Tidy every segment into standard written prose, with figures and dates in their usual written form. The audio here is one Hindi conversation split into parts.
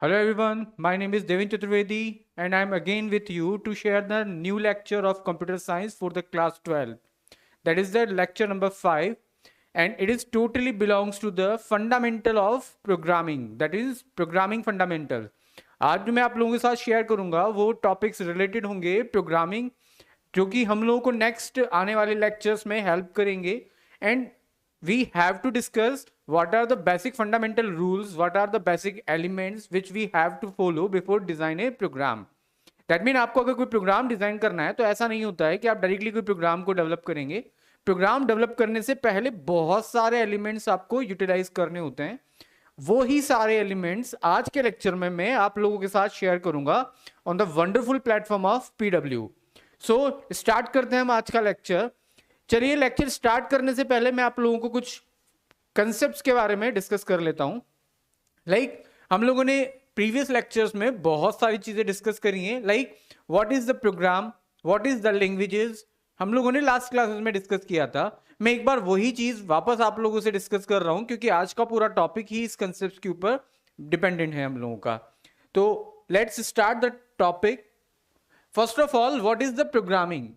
Hello everyone, my name is Devin Chaturvedi and I am again with you to share the new lecture of computer science for the class 12. That is the lecture number 5 and it is totally belongs to the fundamental of programming, that is programming fundamental. आज जो मैं आप लोगों के साथ शेयर करूंगा वो टॉपिक्स रिलेटेड होंगे प्रोग्रामिंग जो कि हम लोगों को नेक्स्ट आने वाले लेक्चर्स में हेल्प करेंगे and we have to discuss what are the basic fundamental rules, what are the basic elements which we have to follow before design a program. That mean आपको अगर कोई प्रोग्राम डिजाइन करना है तो ऐसा नहीं होता है कि आप डायरेक्टली कोई प्रोग्राम को डेवलप करेंगे. प्रोग्राम डेवलप करने से पहले बहुत सारे एलिमेंट्स आपको यूटिलाइज करने होते हैं. वो ही सारे एलिमेंट्स आज के लेक्चर में मैं आप लोगों के साथ शेयर करूंगा on the wonderful platform of PW. So start करते हैं हम आज का लेक्चर. चलिए लेक्चर स्टार्ट करने से पहले मैं आप लोगों को कुछ कंसेप्ट्स के बारे में डिस्कस कर लेता हूं. लाइक हम लोगों ने प्रीवियस लेक्चर्स में बहुत सारी चीजें डिस्कस करी हैं. Like what is the program, what is the languages, हम लोगों ने लास्ट क्लासेस में डिस्कस किया था. मैं एक बार वही चीज वापस आप लोगों से डिस्कस कर रहा हूं क्योंकि आज का पूरा टॉपिक ही इस कंसेप्ट के ऊपर डिपेंडेंट है हम लोगों का. तो let's start the topic. First of all, what is the programming?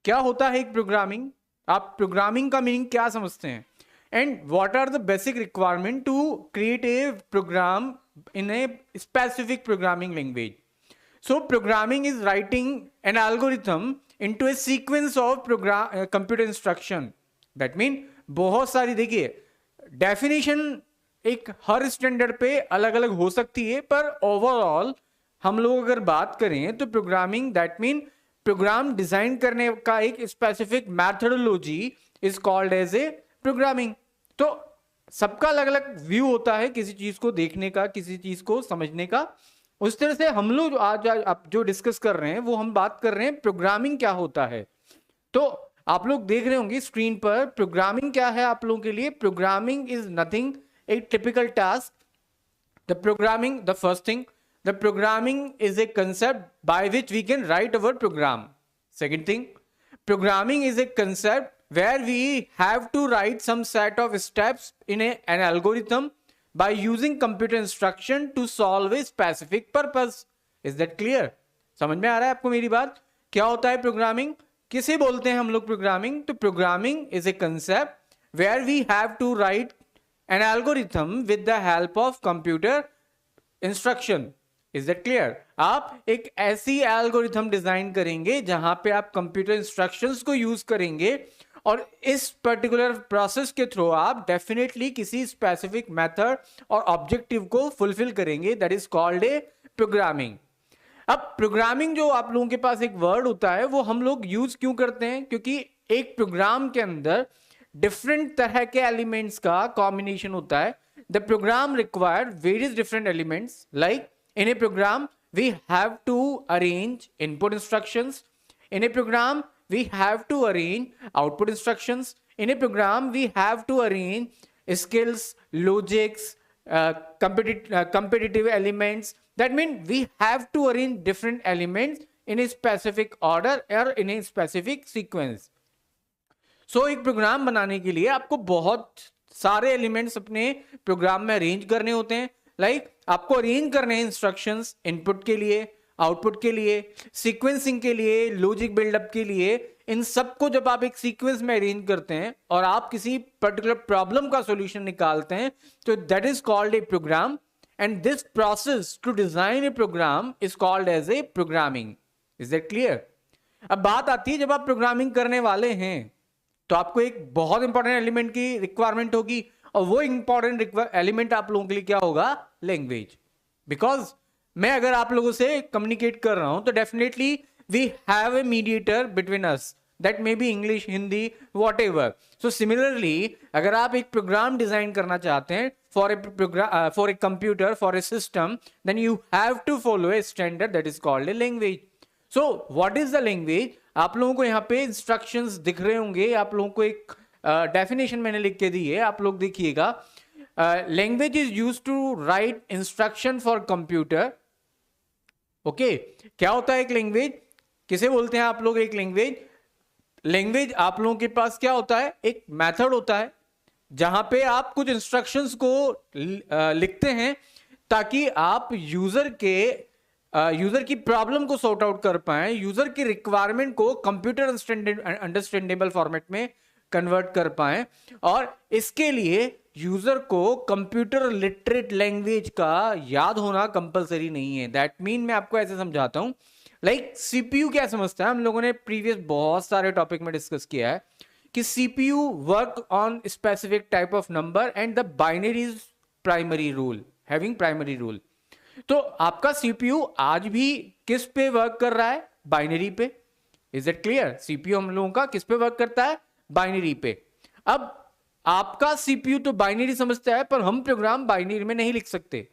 क्या होता है एक प्रोग्रामिंग? आप प्रोग्रामिंग का मीनिंग क्या समझते हैं? And what are the basic requirement to create a program in a specific programming language? So programming is writing an algorithm into a sequence of program computer instruction. That mean बहुत सारी, देखिए डेफिनेशन एक हर स्टैंडर्ड पे अलग अलग हो सकती है, पर ओवरऑल हम लोग अगर बात करें तो programming that mean program design करने का एक specific methodology is called as a programming. तो सबका अलग अलग व्यू होता है किसी चीज को देखने का, किसी चीज को समझने का. उस तरह से हम लोग आज आप जो डिस्कस कर रहे हैं वो हम बात कर रहे हैं प्रोग्रामिंग क्या होता है. तो आप लोग देख रहे होंगे स्क्रीन पर प्रोग्रामिंग क्या है आप लोगों के लिए. Programming is nothing A typical task. The programming, the first thing, the programming is a concept by which we can write our program. Second thing, programming is a concept where we have to write some set of steps in an algorithm by using computer instruction to solve a specific purpose. Is that clear? समझ में आ रहा है आपको मेरी बात? क्या होता है प्रोग्रामिंग? किसे बोलते हैं हम लोग प्रोग्रामिंग? तो programming is a concept where we have to write an algorithm with the help of computer instruction. Is that clear? आप एक ऐसी एल्गोरिथम डिजाइन करेंगे जहां पे आप कंप्यूटर इंस्ट्रक्शंस को यूज करेंगे और इस पर्टिकुलर प्रोसेस के थ्रू आप डेफिनेटली किसी स्पेसिफिक मेथड और ऑब्जेक्टिव को फुलफिल करेंगे. That is called A programming. अब प्रोग्रामिंग जो आप लोगों के पास एक वर्ड होता है वो हम लोग यूज क्यों करते हैं? क्योंकि एक प्रोग्राम के अंदर डिफरेंट तरह के एलिमेंट्स का कॉम्बिनेशन होता है. The program require various different elements. Like in a program we have to arrange input instructions. In a program we have to arrange output instructions. In a program we have to arrange skills, logics, competitive elements. That means we have to arrange different elements in a specific order or in a specific sequence. So एक प्रोग्राम बनाने के लिए आपको बहुत सारे एलिमेंट्स अपने प्रोग्राम में अरेंज करने होते हैं. लाइक आपको अरेंज करने हैं इंस्ट्रक्शंस इनपुट के लिए, आउटपुट के लिए, सीक्वेंसिंग के लिए, लॉजिक बिल्डअप के लिए. इन सबको जब आप एक सीक्वेंस में अरेंज करते हैं और आप किसी पर्टिकुलर प्रॉब्लम का सॉल्यूशन निकालते हैं तो that is called a program. And this process to design a program is called as a programming. Is that clear? अब बात आती है जब आप प्रोग्रामिंग करने वाले हैं तो आपको एक बहुत इंपॉर्टेंट एलिमेंट की रिक्वायरमेंट होगी और वो इंपॉर्टेंट एलिमेंट आप लोगों के लिए क्या होगा? लैंग्वेज. बिकॉज मैं अगर आप लोगों से कम्युनिकेट कर रहा हूं तो definitely we have a mediator between us. That may be English, Hindi, whatever. So similarly अगर आप एक प्रोग्राम डिजाइन करना चाहते हैं for a computer, for a system, then you have to follow a standard that is called a language. So what is the language? आप लोगों को यहाँ पे इंस्ट्रक्शंस दिख रहे होंगे. आप लोगों को एक डेफिनेशन मैंने लिख के दी है, आप लोग देखिएगा. Language is use to write instruction for computer. Okay, क्या होता है एक लैंग्वेज? किसे बोलते हैं आप लोग एक लैंग्वेज? लैंग्वेज आप लोगों के पास क्या होता है? एक मेथड होता है जहां पे आप कुछ इंस्ट्रक्शंस को लिखते हैं ताकि आप यूजर की प्रॉब्लम को सॉर्ट आउट कर पाए, यूजर की रिक्वायरमेंट को कंप्यूटर अंडरस्टैंडेबल फॉर्मेट में कन्वर्ट कर पाए। और इसके लिए यूजर को कंप्यूटर लिटरेट लैंग्वेज का याद होना कंपलसरी नहीं है। दैट मीन मैं आपको ऐसे समझाता हूं, लाइक सीपीयू क्या समझता है, हम लोगों ने प्रीवियस बहुत सारे टॉपिक में डिस्कस किया है कि CPU work on specific type of number and the binary is primary rule, having primary rule. तो आपका सीपीयू आज भी किस पे वर्क कर रहा है? बाइनरी पे। Is it clear? सीपीयू हम लोगों का किस पे वर्क करता है? बाइनरी पे। अब आपका सीपीयू तो बाइनरी समझता है, पर हम प्रोग्राम बाइनरी में नहीं लिख सकते।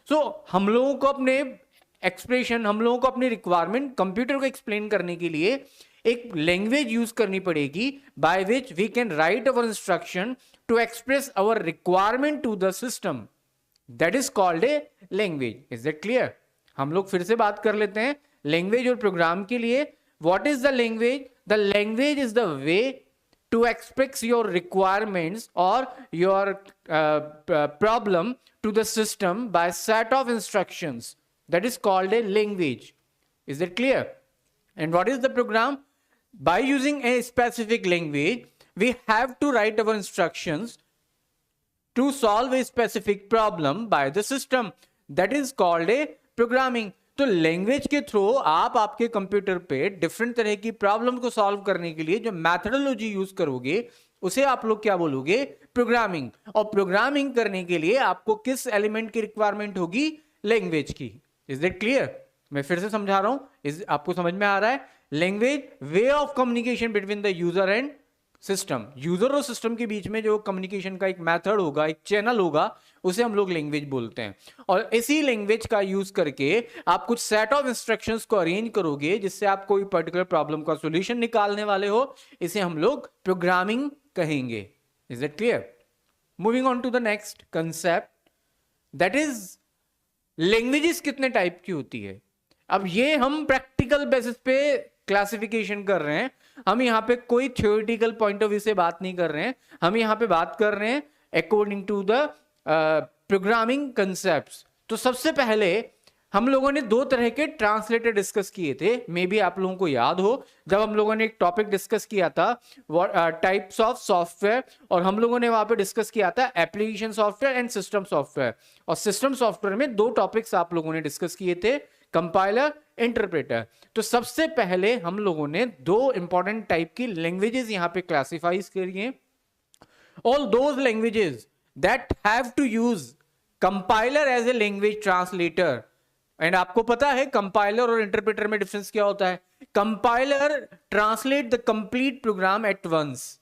सो हम लोगों को अपने एक्सप्रेशन, हम लोगों को अपनी रिक्वायरमेंट कंप्यूटर को एक्सप्लेन करने के लिए एक लैंग्वेज यूज करनी पड़ेगी by which we can write our instruction to express our requirement to the system. That is called a language. Is that clear? हम लोग फिर से बात कर लेते हैं लैंग्वेज और प्रोग्राम के लिए। What is the language? The language is the way to express your requirements or your problem to the system by set of instructions. That is called a language. Is that clear? And what is the program? By using a specific language, we have to write our instructions to solve a specific problem by the system. That is called a programming. तो लैंग्वेज के थ्रू आप आपके कंप्यूटर पे डिफरेंट तरह की प्रॉब्लम को सॉल्व करने के लिए जो मैथडोलॉजी यूज करोगे उसे आप लोग क्या बोलोगे? प्रोग्रामिंग। और प्रोग्रामिंग करने के लिए आपको किस एलिमेंट की रिक्वायरमेंट होगी? लैंग्वेज की। Is that clear? मैं फिर से समझा रहा हूं, आपको समझ में आ रहा है? Language, way of communication between the user and system. User और सिस्टम के बीच में जो कम्युनिकेशन का एक मेथड होगा, एक चैनल होगा, उसे हम लोग लैंग्वेज बोलते हैं। और इसी लैंग्वेज का यूज करके आप कुछ सेट ऑफ इंस्ट्रक्शंस को अरेंज करोगे जिससे आप कोई पर्टिकुलर प्रॉब्लम का सॉल्यूशन निकालने वाले हो। इसे हम लोग प्रोग्रामिंग कहेंगे। Is it clear? Moving on to the next concept, that is languages कितने टाइप की होती है। अब ये हम प्रैक्टिकल बेसिस पे क्लासिफिकेशन कर रहे हैं। हम यहाँ पे कोई थ्योरेटिकल पॉइंट ऑफ व्यू से बात नहीं कर रहे हैं, हम यहाँ पे बात कर रहे हैं according to the programming concepts. तो सबसे पहले हम लोगों ने दो तरह के ट्रांसलेटर डिस्कस किए थे। मे बी आप लोगों को याद हो, जब हम लोगों ने एक टॉपिक डिस्कस किया था टाइप्स ऑफ सॉफ्टवेयर, और हम लोगों ने वहां पे डिस्कस किया था application software and system software. और सिस्टम सॉफ्टवेयर में दो टॉपिक्स आप लोगों ने डिस्कस किए थे, कंपाइलर, इंटरप्रेटर। तो सबसे पहले हम लोगों ने दो इंपॉर्टेंट टाइप की लैंग्वेजेस यहां पे क्लासिफाइज करिए। All those languages that have to use compiler as a language translator. And आपको पता है कंपाइलर और इंटरप्रेटर में डिफरेंस क्या होता है? Compiler translate the complete program at once,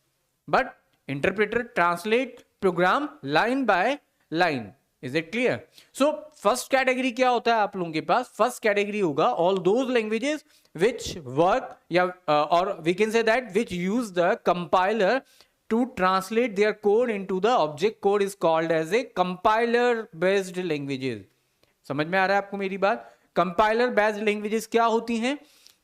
but interpreter translate program line by line. Is it clear? So first category क्या होता है आप लोगों के पास? फर्स्ट कैटेगरी होगा all those languages which work या और we can say that which use the compiler to translate their code into the object code is called as a compiler based languages. समझ में आ रहा है आपको मेरी बात? कंपाइलर बेस्ड लैंग्वेजेस क्या होती हैं?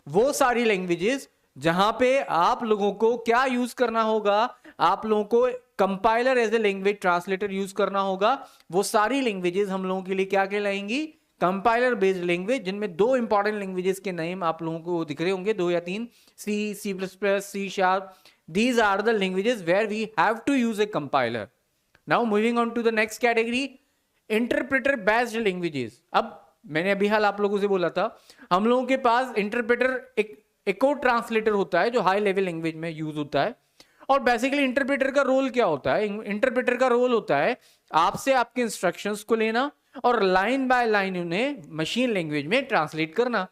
वो सारी लैंग्वेजेस जहां पे आप लोगों को क्या यूज करना होगा? आप लोगों को compiler as a language translator use करना होगा। वो सारी लैंग्वेजेस हम लोगों के लिए क्या कहलाएंगी? कंपाइलर बेस्ड लैंग्वेज, जिनमें दो इंपॉर्टेंट लैंग्वेजेस के नेम आप लोगों को दिख रहे होंगे, दो या तीन, C, C plus plus, C sharp. These are the languages where we have to use a compiler. Now moving on to the next category, interpreter based languages. अब मैंने अभी हाल आप लोगों से बोला था, हम लोगों के पास इंटरप्रेटर एक कोड ट्रांसलेटर होता है जो हाई लेवल लैंग्वेज में यूज होता है। और बेसिकली इंटरप्रेटर का रोल क्या होता है? इंटरप्रेटर का रोल होता है आपसे आपके इंस्ट्रक्शंस को लेना और लाइन बाय लाइन उन्हें मशीन लैंग्वेज में ट्रांसलेट करना।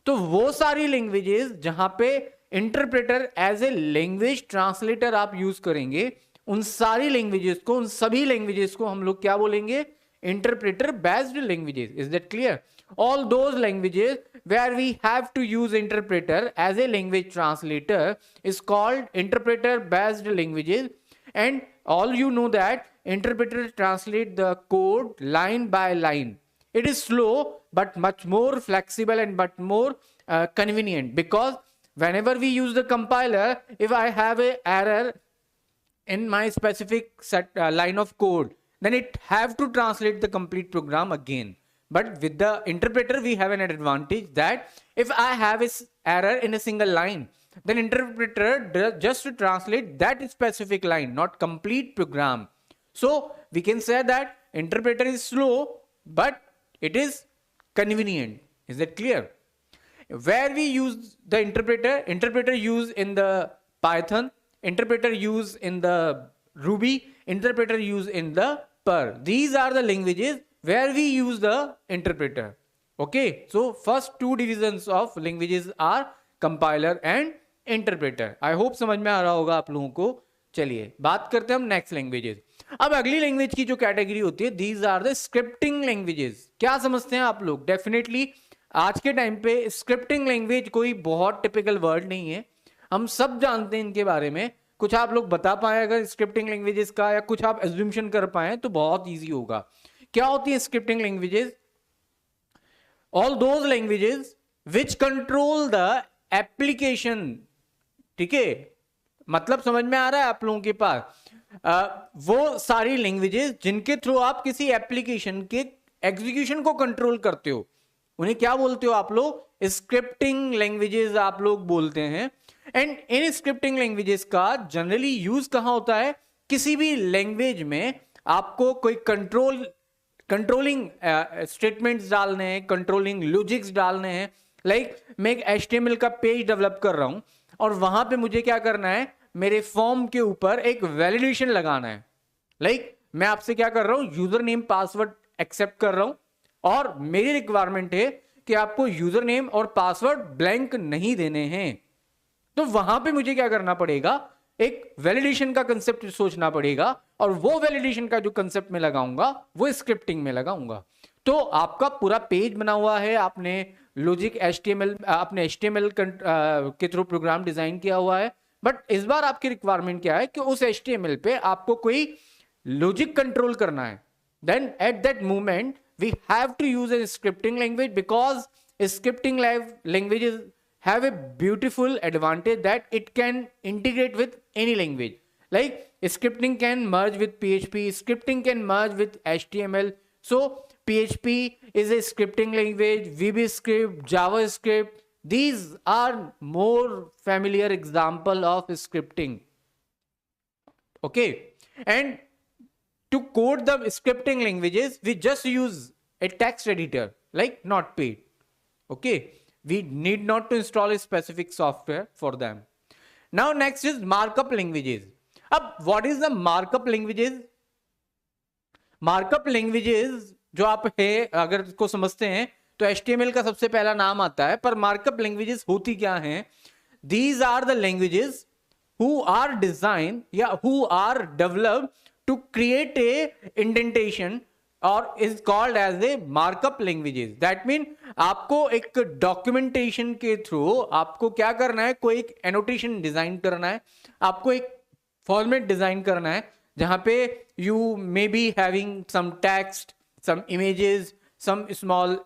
तो वो सारी लैंग्वेजेस जहां पे interpreter as a language translator आप यूज करेंगे, उन सारी लैंग्वेजेस को, उन सभी लैंग्वेजेस को हम लोग क्या बोलेंगे? Interpreter based languages. Is that clear? All those languages where we have to use interpreter as a language translator is called interpreter based languages. And all you know that interpreter translate the code line by line. It is slow but much more flexible and but more convenient, because whenever we use the compiler, if I have a error in my specific line of code, then it have to translate the complete program again. But with the interpreter, we have an advantage that if I have an error in a single line, then interpreter does just to translate that specific line, not complete program. So we can say that interpreter is slow, but it is convenient. Is that clear? Where we use the interpreter use in the Python, interpreter use in the Ruby, interpreter use in the Perl. These are the languages where we use the interpreter. Okay, so first two divisions of languages are compiler and interpreter. I hope समझ में आ रहा होगा आप लोगों को. चलिए बात करते हैं हम नेक्स्ट लैंग्वेजेस. अब अगली लैंग्वेज की जो कैटेगरी होती है, these are the scripting languages. क्या समझते हैं आप लोग? डेफिनेटली आज के टाइम पे स्क्रिप्टिंग लैंग्वेज कोई बहुत टिपिकल वर्ड नहीं है, हम सब जानते हैं इनके बारे में. कुछ आप लोग बता पाए अगर स्क्रिप्टिंग लैंग्वेजेस का, या कुछ आप एज्यूम्शन कर पाए तो बहुत ईजी होगा. क्या होती है scripting languages? All those languages which control the application. ठीक है, मतलब समझ में आ रहा है आप लोगों के पास? वो सारी लैंग्वेजेस जिनके थ्रू आप किसी एप्लीकेशन के एग्जीक्यूशन को कंट्रोल करते हो, उन्हें क्या बोलते हो आप लोग? स्क्रिप्टिंग लैंग्वेजेस आप लोग बोलते हैं. एंड इन स्क्रिप्टिंग लैंग्वेजेस का जनरली यूज कहां होता है? किसी भी लैंग्वेज में आपको कोई कंट्रोलिंग स्टेटमेंट्स डालने हैं, कंट्रोलिंग लॉजिक्स डालने हैं. लाइक मैं एक HTML का पेज डेवलप कर रहा हूं और वहां पे मुझे क्या करना है? मेरे फॉर्म के ऊपर एक वैलिडेशन लगाना है. लाइक मैं आपसे क्या कर रहा हूं? यूजर नेम पासवर्ड एक्सेप्ट कर रहा हूं और मेरी रिक्वायरमेंट है कि आपको यूजर नेम और पासवर्ड ब्लैंक नहीं देने हैं. तो वहां पे मुझे क्या करना पड़ेगा? एक वैलिडेशन का कंसेप्ट सोचना पड़ेगा, और वो वैलिडेशन का जो कंसेप्ट में लगाऊंगा वो स्क्रिप्टिंग में लगाऊंगा. तो आपका पूरा पेज बना हुआ है, आपने लॉजिक HTML अपने HTML के थ्रू प्रोग्राम डिजाइन किया हुआ है, बट इस बार आपकी रिक्वायरमेंट क्या है कि उस HTML पे आपको कोई लॉजिक कंट्रोल करना है. Then at that moment we have to use a scripting language, because scripting languages have a beautiful advantage that it can integrate with any language. Like scripting can merge with PHP, scripting can merge with HTML. So PHP is a scripting language, VBScript, JavaScript. These are more familiar example of scripting. Okay, and to code the scripting languages, we just use a text editor like Notepad. Okay. We need not to install a specific software for them. Now next is markup languages. अब what is the markup languages? Markup languages जो आप है अगर इसको समझते हैं तो HTML का सबसे पहला नाम आता है, पर markup languages होती क्या हैं? These are the languages who are designed या who are developed to create a indentation और is called as a markup languages. That mean आपको एक डॉक्यूमेंटेशन के थ्रू आपको क्या करना है? कोई एक एनोटेशन डिजाइन करना है, आपको एक फॉर्मेट डिजाइन करना है जहां पे you may be having some text, some images, some small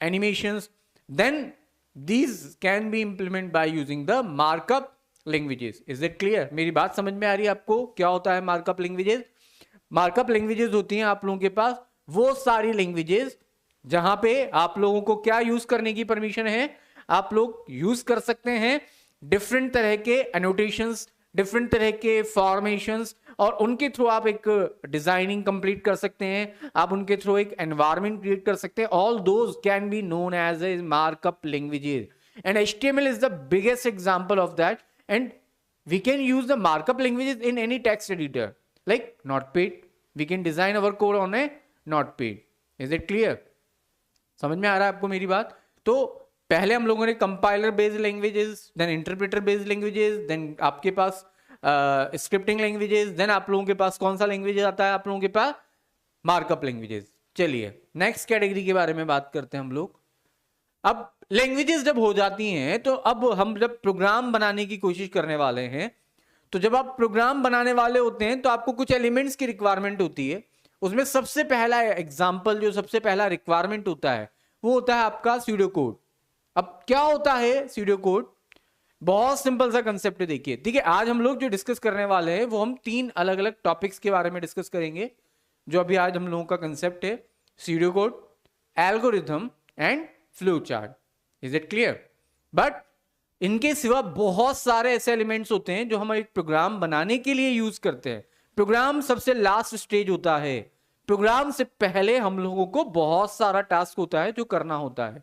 animations. Then these can be implement by using the markup languages. Is it clear? मेरी बात समझ में आ रही है आपको? क्या होता है मार्कअप लैंग्वेजेस? मार्कअप लैंग्वेजेस होती हैं आप लोगों के पास वो सारी लैंग्वेजेस जहां पे आप लोगों को क्या यूज करने की परमिशन है? आप लोग यूज कर सकते हैं डिफरेंट तरह के एनोटेशंस, डिफरेंट तरह के फॉर्मेशंस, और उनके थ्रू आप एक डिजाइनिंग कंप्लीट कर सकते हैं, आप उनके थ्रू एक एनवायरनमेंट क्रिएट कर सकते हैं. All those can be known as a markup languages, and HTML is the biggest example of that. And we can use the markup languages in any text editor. Like Notepad, we can design our code on a Notepad. Is it clear? समझ में आ रहा है आपको मेरी बात? तो पहले हम लोगों ने compiler based languages, then interpreter based languages, then आपके पास स्क्रिप्टिंग लैंग्वेजेस, देन आप लोगों के पास कौन सा लैंग्वेज आता है? आप लोगों के पास मार्कअप लैंग्वेजेस. चलिए नेक्स्ट कैटेगरी के बारे में बात करते हैं हम लोग. अब लैंग्वेजेस जब हो जाती हैं तो अब हम जब प्रोग्राम बनाने की कोशिश करने वाले हैं, तो जब आप प्रोग्राम बनाने वाले होते हैं तो आपको कुछ एलिमेंट्स की रिक्वायरमेंट होती है. उसमें सबसे पहला एग्जांपल, जो सबसे पहला रिक्वायरमेंट होता है, वो होता है आपका स्यूडो कोड. अब क्या होता है स्यूडो कोड? बहुत सिंपल सा कंसेप्ट है. देखिए, ठीक है, आज हम लोग जो डिस्कस करने वाले हैं वो हम 3 अलग अलग टॉपिक्स के बारे में डिस्कस करेंगे. जो अभी आज हम लोगों का कंसेप्ट है pseudo code, algorithm and flow chart. Is it clear? But इनके सिवा बहुत सारे ऐसे एलिमेंट्स होते हैं जो हम एक प्रोग्राम बनाने के लिए यूज करते हैं. प्रोग्राम सबसे लास्ट स्टेज होता है. प्रोग्राम से पहले हम लोगों को बहुत सारा टास्क होता है जो करना होता है.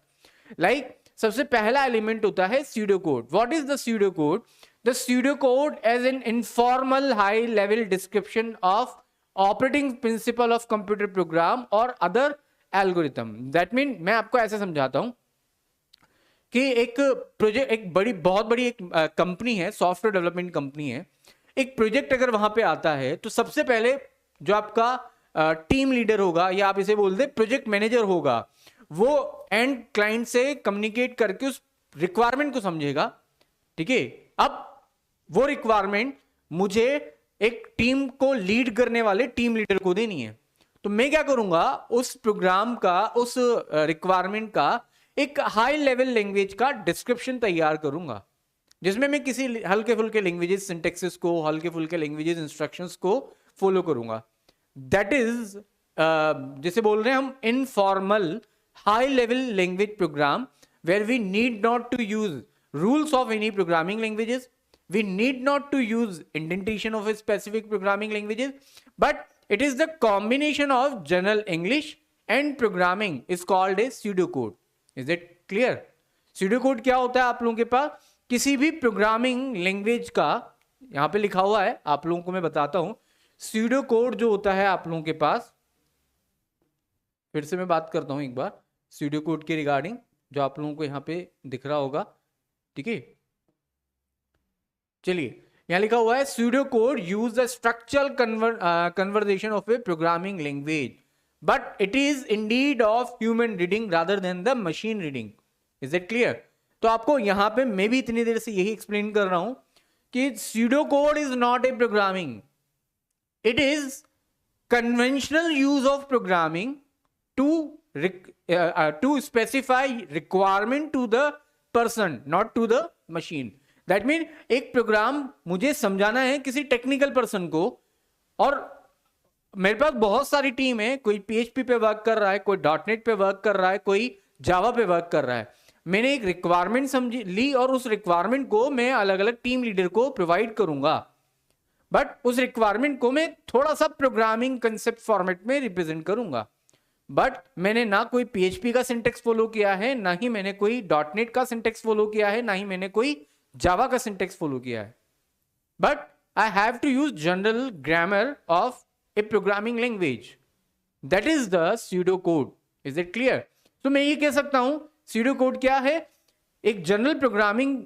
लाइक सबसे पहला एलिमेंट होता है pseudo code. What is the pseudo code? The pseudo code as an informal high level description of operating principle of computer program और अदर एल्गोरिथम. दैट मीन मैं आपको ऐसे समझाता हूं कि एक प्रोजेक्ट, एक बहुत बड़ी एक कंपनी है, सॉफ्टवेयर डेवलपमेंट कंपनी है. एक प्रोजेक्ट अगर वहां पे आता है तो सबसे पहले जो आपका टीम लीडर होगा, या आप इसे बोल दे प्रोजेक्ट मैनेजर होगा, वो एंड क्लाइंट से कम्युनिकेट करके उस रिक्वायरमेंट को समझेगा. ठीक है, अब वो रिक्वायरमेंट मुझे एक टीम को लीड करने वाले टीम लीडर को देनी है. तो मैं क्या करूंगा, उस प्रोग्राम का, उस रिक्वायरमेंट का एक हाई लेवल लैंग्वेज का डिस्क्रिप्शन तैयार करूंगा, जिसमें मैं किसी हल्के फुल्के लैंग्वेजेस सिंटेक्सिस को, हल्के फुल्के लैंग्वेजेस इंस्ट्रक्शंस को फॉलो करूंगा. दैट इज जिसे बोल रहे हैं हम informal high level language program, where we need not to use rules of any programming languages, we need not to use indentation of a specific programming languages, but it is the combination of general English and programming is called a pseudocode. Is it clear? pseudocode क्या होता है आप लोगों के पास? किसी भी प्रोग्रामिंग लैंग्वेज का, यहां पे लिखा हुआ है, आप लोगों को मैं बताता हूं. pseudocode जो होता है आप लोगों के पास, फिर से मैं बात करता हूं एक बार pseudocode के रिगार्डिंग, जो आप लोगों को यहां पे दिख रहा होगा. ठीक है, चलिए यहां लिखा हुआ है pseudo code use the structural conversation of a programming language, but it is indeed of human reading rather than the machine reading. Is it clear? तो आपको यहां पे मैं भी इतनी देर से यही एक्सप्लेन कर रहा हूं कि pseudo code is not a programming. It is conventional use of programming to specify requirement to the person, not to the machine. That mean एक प्रोग्राम मुझे समझाना है किसी टेक्निकल पर्सन को, और मेरे पास बहुत सारी टीम है, कोई PHP पे वर्क कर रहा है, कोई .NET पे वर्क कर रहा है, कोई जावा पे वर्क कर रहा है. मैंने एक रिक्वायरमेंट समझी ली और उस रिक्वायरमेंट को मैं अलग अलग टीम लीडर को प्रोवाइड करूंगा, बट उस रिक्वायरमेंट को मैं थोड़ा सा प्रोग्रामिंग कंसेप्ट फॉर्मेट में रिप्रेजेंट करूंगा. बट मैंने ना कोई PHP का सिंटेक्स फॉलो किया है, ना ही मैंने कोई .NET का सिंटेक्स फॉलो किया है, ना ही मैंने कोई जावा का सिंटेक्स फॉलो किया है. But I have to use general grammar of a programming language. That is the pseudo code. Is it clear? तो मैं ये कह सकता हूं स्यूडो कोड क्या है? एक जनरल प्रोग्रामिंग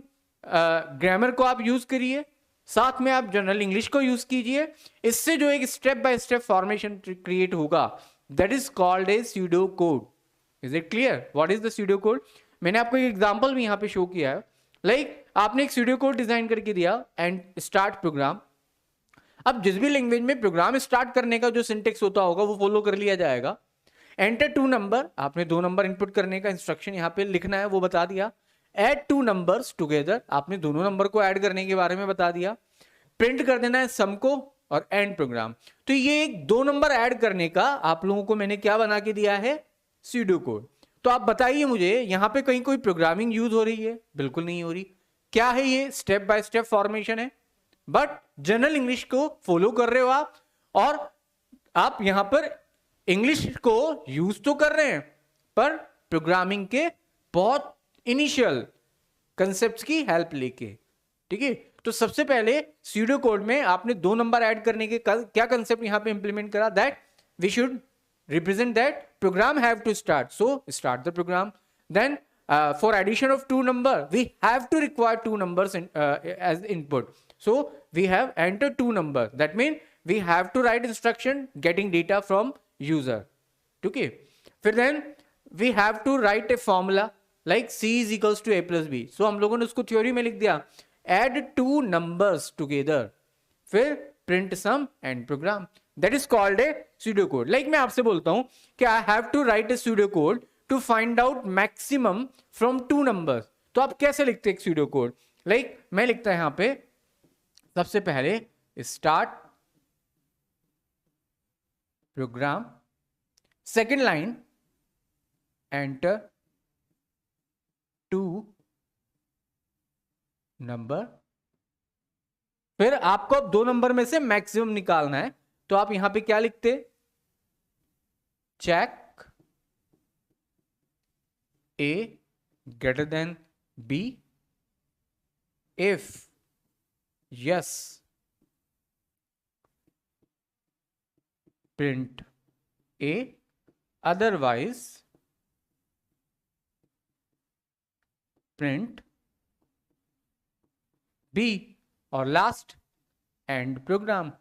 ग्रामर को आप यूज करिए, साथ में आप जनरल इंग्लिश को यूज कीजिए. इससे जो एक step by step formation create होगा, that is called a pseudo code. Is it clear? What is the pseudo code? मैंने आपको एक एग्जांपल भी यहां पे शो किया है. लाइक आपने एक स्यूडो कोड डिजाइन करके दिया एंड स्टार्ट प्रोग्राम. अब जिस भी लैंग्वेज में प्रोग्राम स्टार्ट करने का जो सिंटेक्स होता होगा वो फॉलो कर लिया जाएगा. एंटर 2 नंबर, आपने 2 नंबर इनपुट करने का इंस्ट्रक्शन यहाँ पे लिखना है, वो बता दिया. ऐड 2 नंबर्स टुगेदर, आपने दोनों नंबर को ऐड करने के बारे में बता दिया. प्रिंट कर देना है सम को और एंड प्रोग्राम. तो ये 2 नंबर ऐड करने का आप लोगों को मैंने क्या बना के दिया है? Pseudo code. तो आप बताइए मुझे, यहां पे कहीं कोई प्रोग्रामिंग यूज हो रही है? बिल्कुल नहीं हो रही. क्या है ये? स्टेप बाय स्टेप फॉर्मेशन है, बट जनरल इंग्लिश को फॉलो कर रहे हो आप, और आप यहां पर इंग्लिश को यूज तो कर रहे हैं, पर प्रोग्रामिंग के बहुत इनिशियल कंसेप्ट्स की हेल्प लेके. ठीक है, तो सबसे पहले स्यूडो कोड में आपने 2 नंबर ऐड करने के क्या कंसेप्ट यहां पे इंप्लीमेंट करा? That we should represent that program have to start, so start the program. Then for addition of 2 number we have to require 2 numbers as input, so we have enter 2 number. That means we have to write instruction getting data from user. Okay, फिर then we have to write a formula like c is equals to a plus b. so हम लोगों ने उसको थ्योरी में लिख दिया, add 2 numbers together, फिर print sum and program. That is called a pseudocode. Like मैं आपसे बोलता हूं कि I have to write a pseudocode to find out maximum from 2 numbers. तो आप कैसे लिखते हैं pseudocode? Like मैं लिखता है यहां पे सबसे पहले start program, second line enter 2 number. फिर आपको अब 2 नंबर में से मैक्सिमम निकालना है, तो आप यहां पे क्या लिखते, check A greater than B, if yes print A, otherwise print B, और लास्ट एंड प्रोग्राम।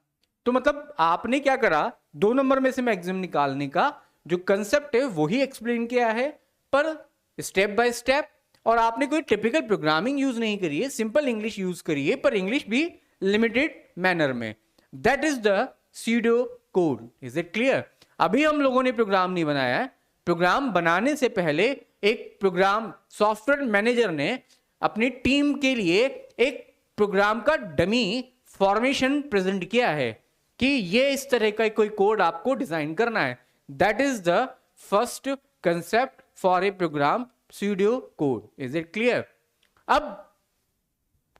तो मतलब आपने क्या करा, 2 नंबर में से मैक्सिमम निकालने का जो कंसेप्ट है वही एक्सप्लेन किया है, पर स्टेप बाय स्टेप, और आपने कोई टिपिकल प्रोग्रामिंग यूज नहीं करी है, सिंपल इंग्लिश यूज करी है, पर इंग्लिश भी लिमिटेड मैनर में। That is the pseudo code. Is it clear? अभी हम लोगों ने प्रोग्राम नहीं बनाया है। प्रोग्राम बनाने से पहले एक प्रोग्राम सॉफ्टवेयर मैनेजर ने अपनी टीम के लिए एक प्रोग्राम का डमी फॉर्मेशन प्रेजेंट किया है कि ये इस तरह का कोई कोड आपको डिजाइन करना है। That is the first concept for a program, pseudo code. Is it clear? अब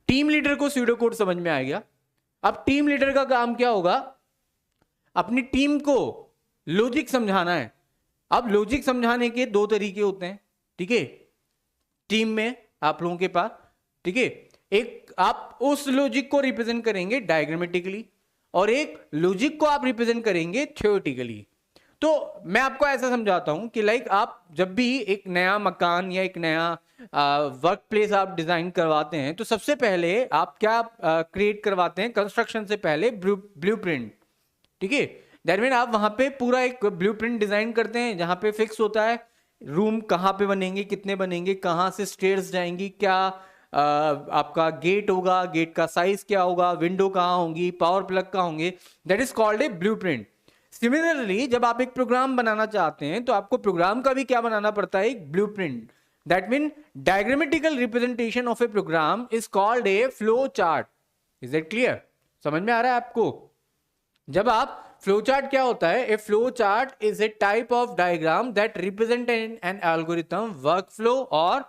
टीम लीडर को सूडो कोड समझ में आ गया। अब टीम लीडर का काम क्या होगा, अपनी टीम को लॉजिक समझाना है। अब लॉजिक समझाने के 2 तरीके होते हैं, ठीक है, टीम में आप लोगों के पास, ठीक है। एक आप उस लॉजिक को रिप्रेजेंट करेंगे डायग्रामेटिकली, और एक लॉजिक को आप रिप्रेजेंट करेंगे थ्योरेटिकली। तो मैं आपको ऐसा समझाता हूं कि लाइक आप जब भी एक नया मकान या एक नया वर्क प्लेस आप डिजाइन करवाते हैं, तो सबसे पहले आप क्या क्रिएट करवाते हैं, कंस्ट्रक्शन से पहले ब्लूप्रिंट, ठीक है। दैट मीन आप वहां पे पूरा एक ब्लूप्रिंट डिजाइन करते हैं, जहां पे फिक्स होता है रूम कहां पे बनेंगे, कितने बनेंगे, कहां से स्टेयर्स जाएंगी, क्या आपका गेट होगा, गेट का साइज क्या होगा, विंडो कहां होंगी, पावर प्लग कहां होंगे। That is called A blueprint. Similarly जब आप एक प्रोग्राम बनाना चाहते हैं, तो आपको प्रोग्राम का भी क्या बनाना पड़ता है, एक blueprint. That mean diagrammatical representation of a program is called a flow chart. Is it clear? समझ में आ रहा है आपको? जब आप फ्लो चार्ट क्या होता है, ए flow chart is a type of diagram that represent an algorithm, work flow और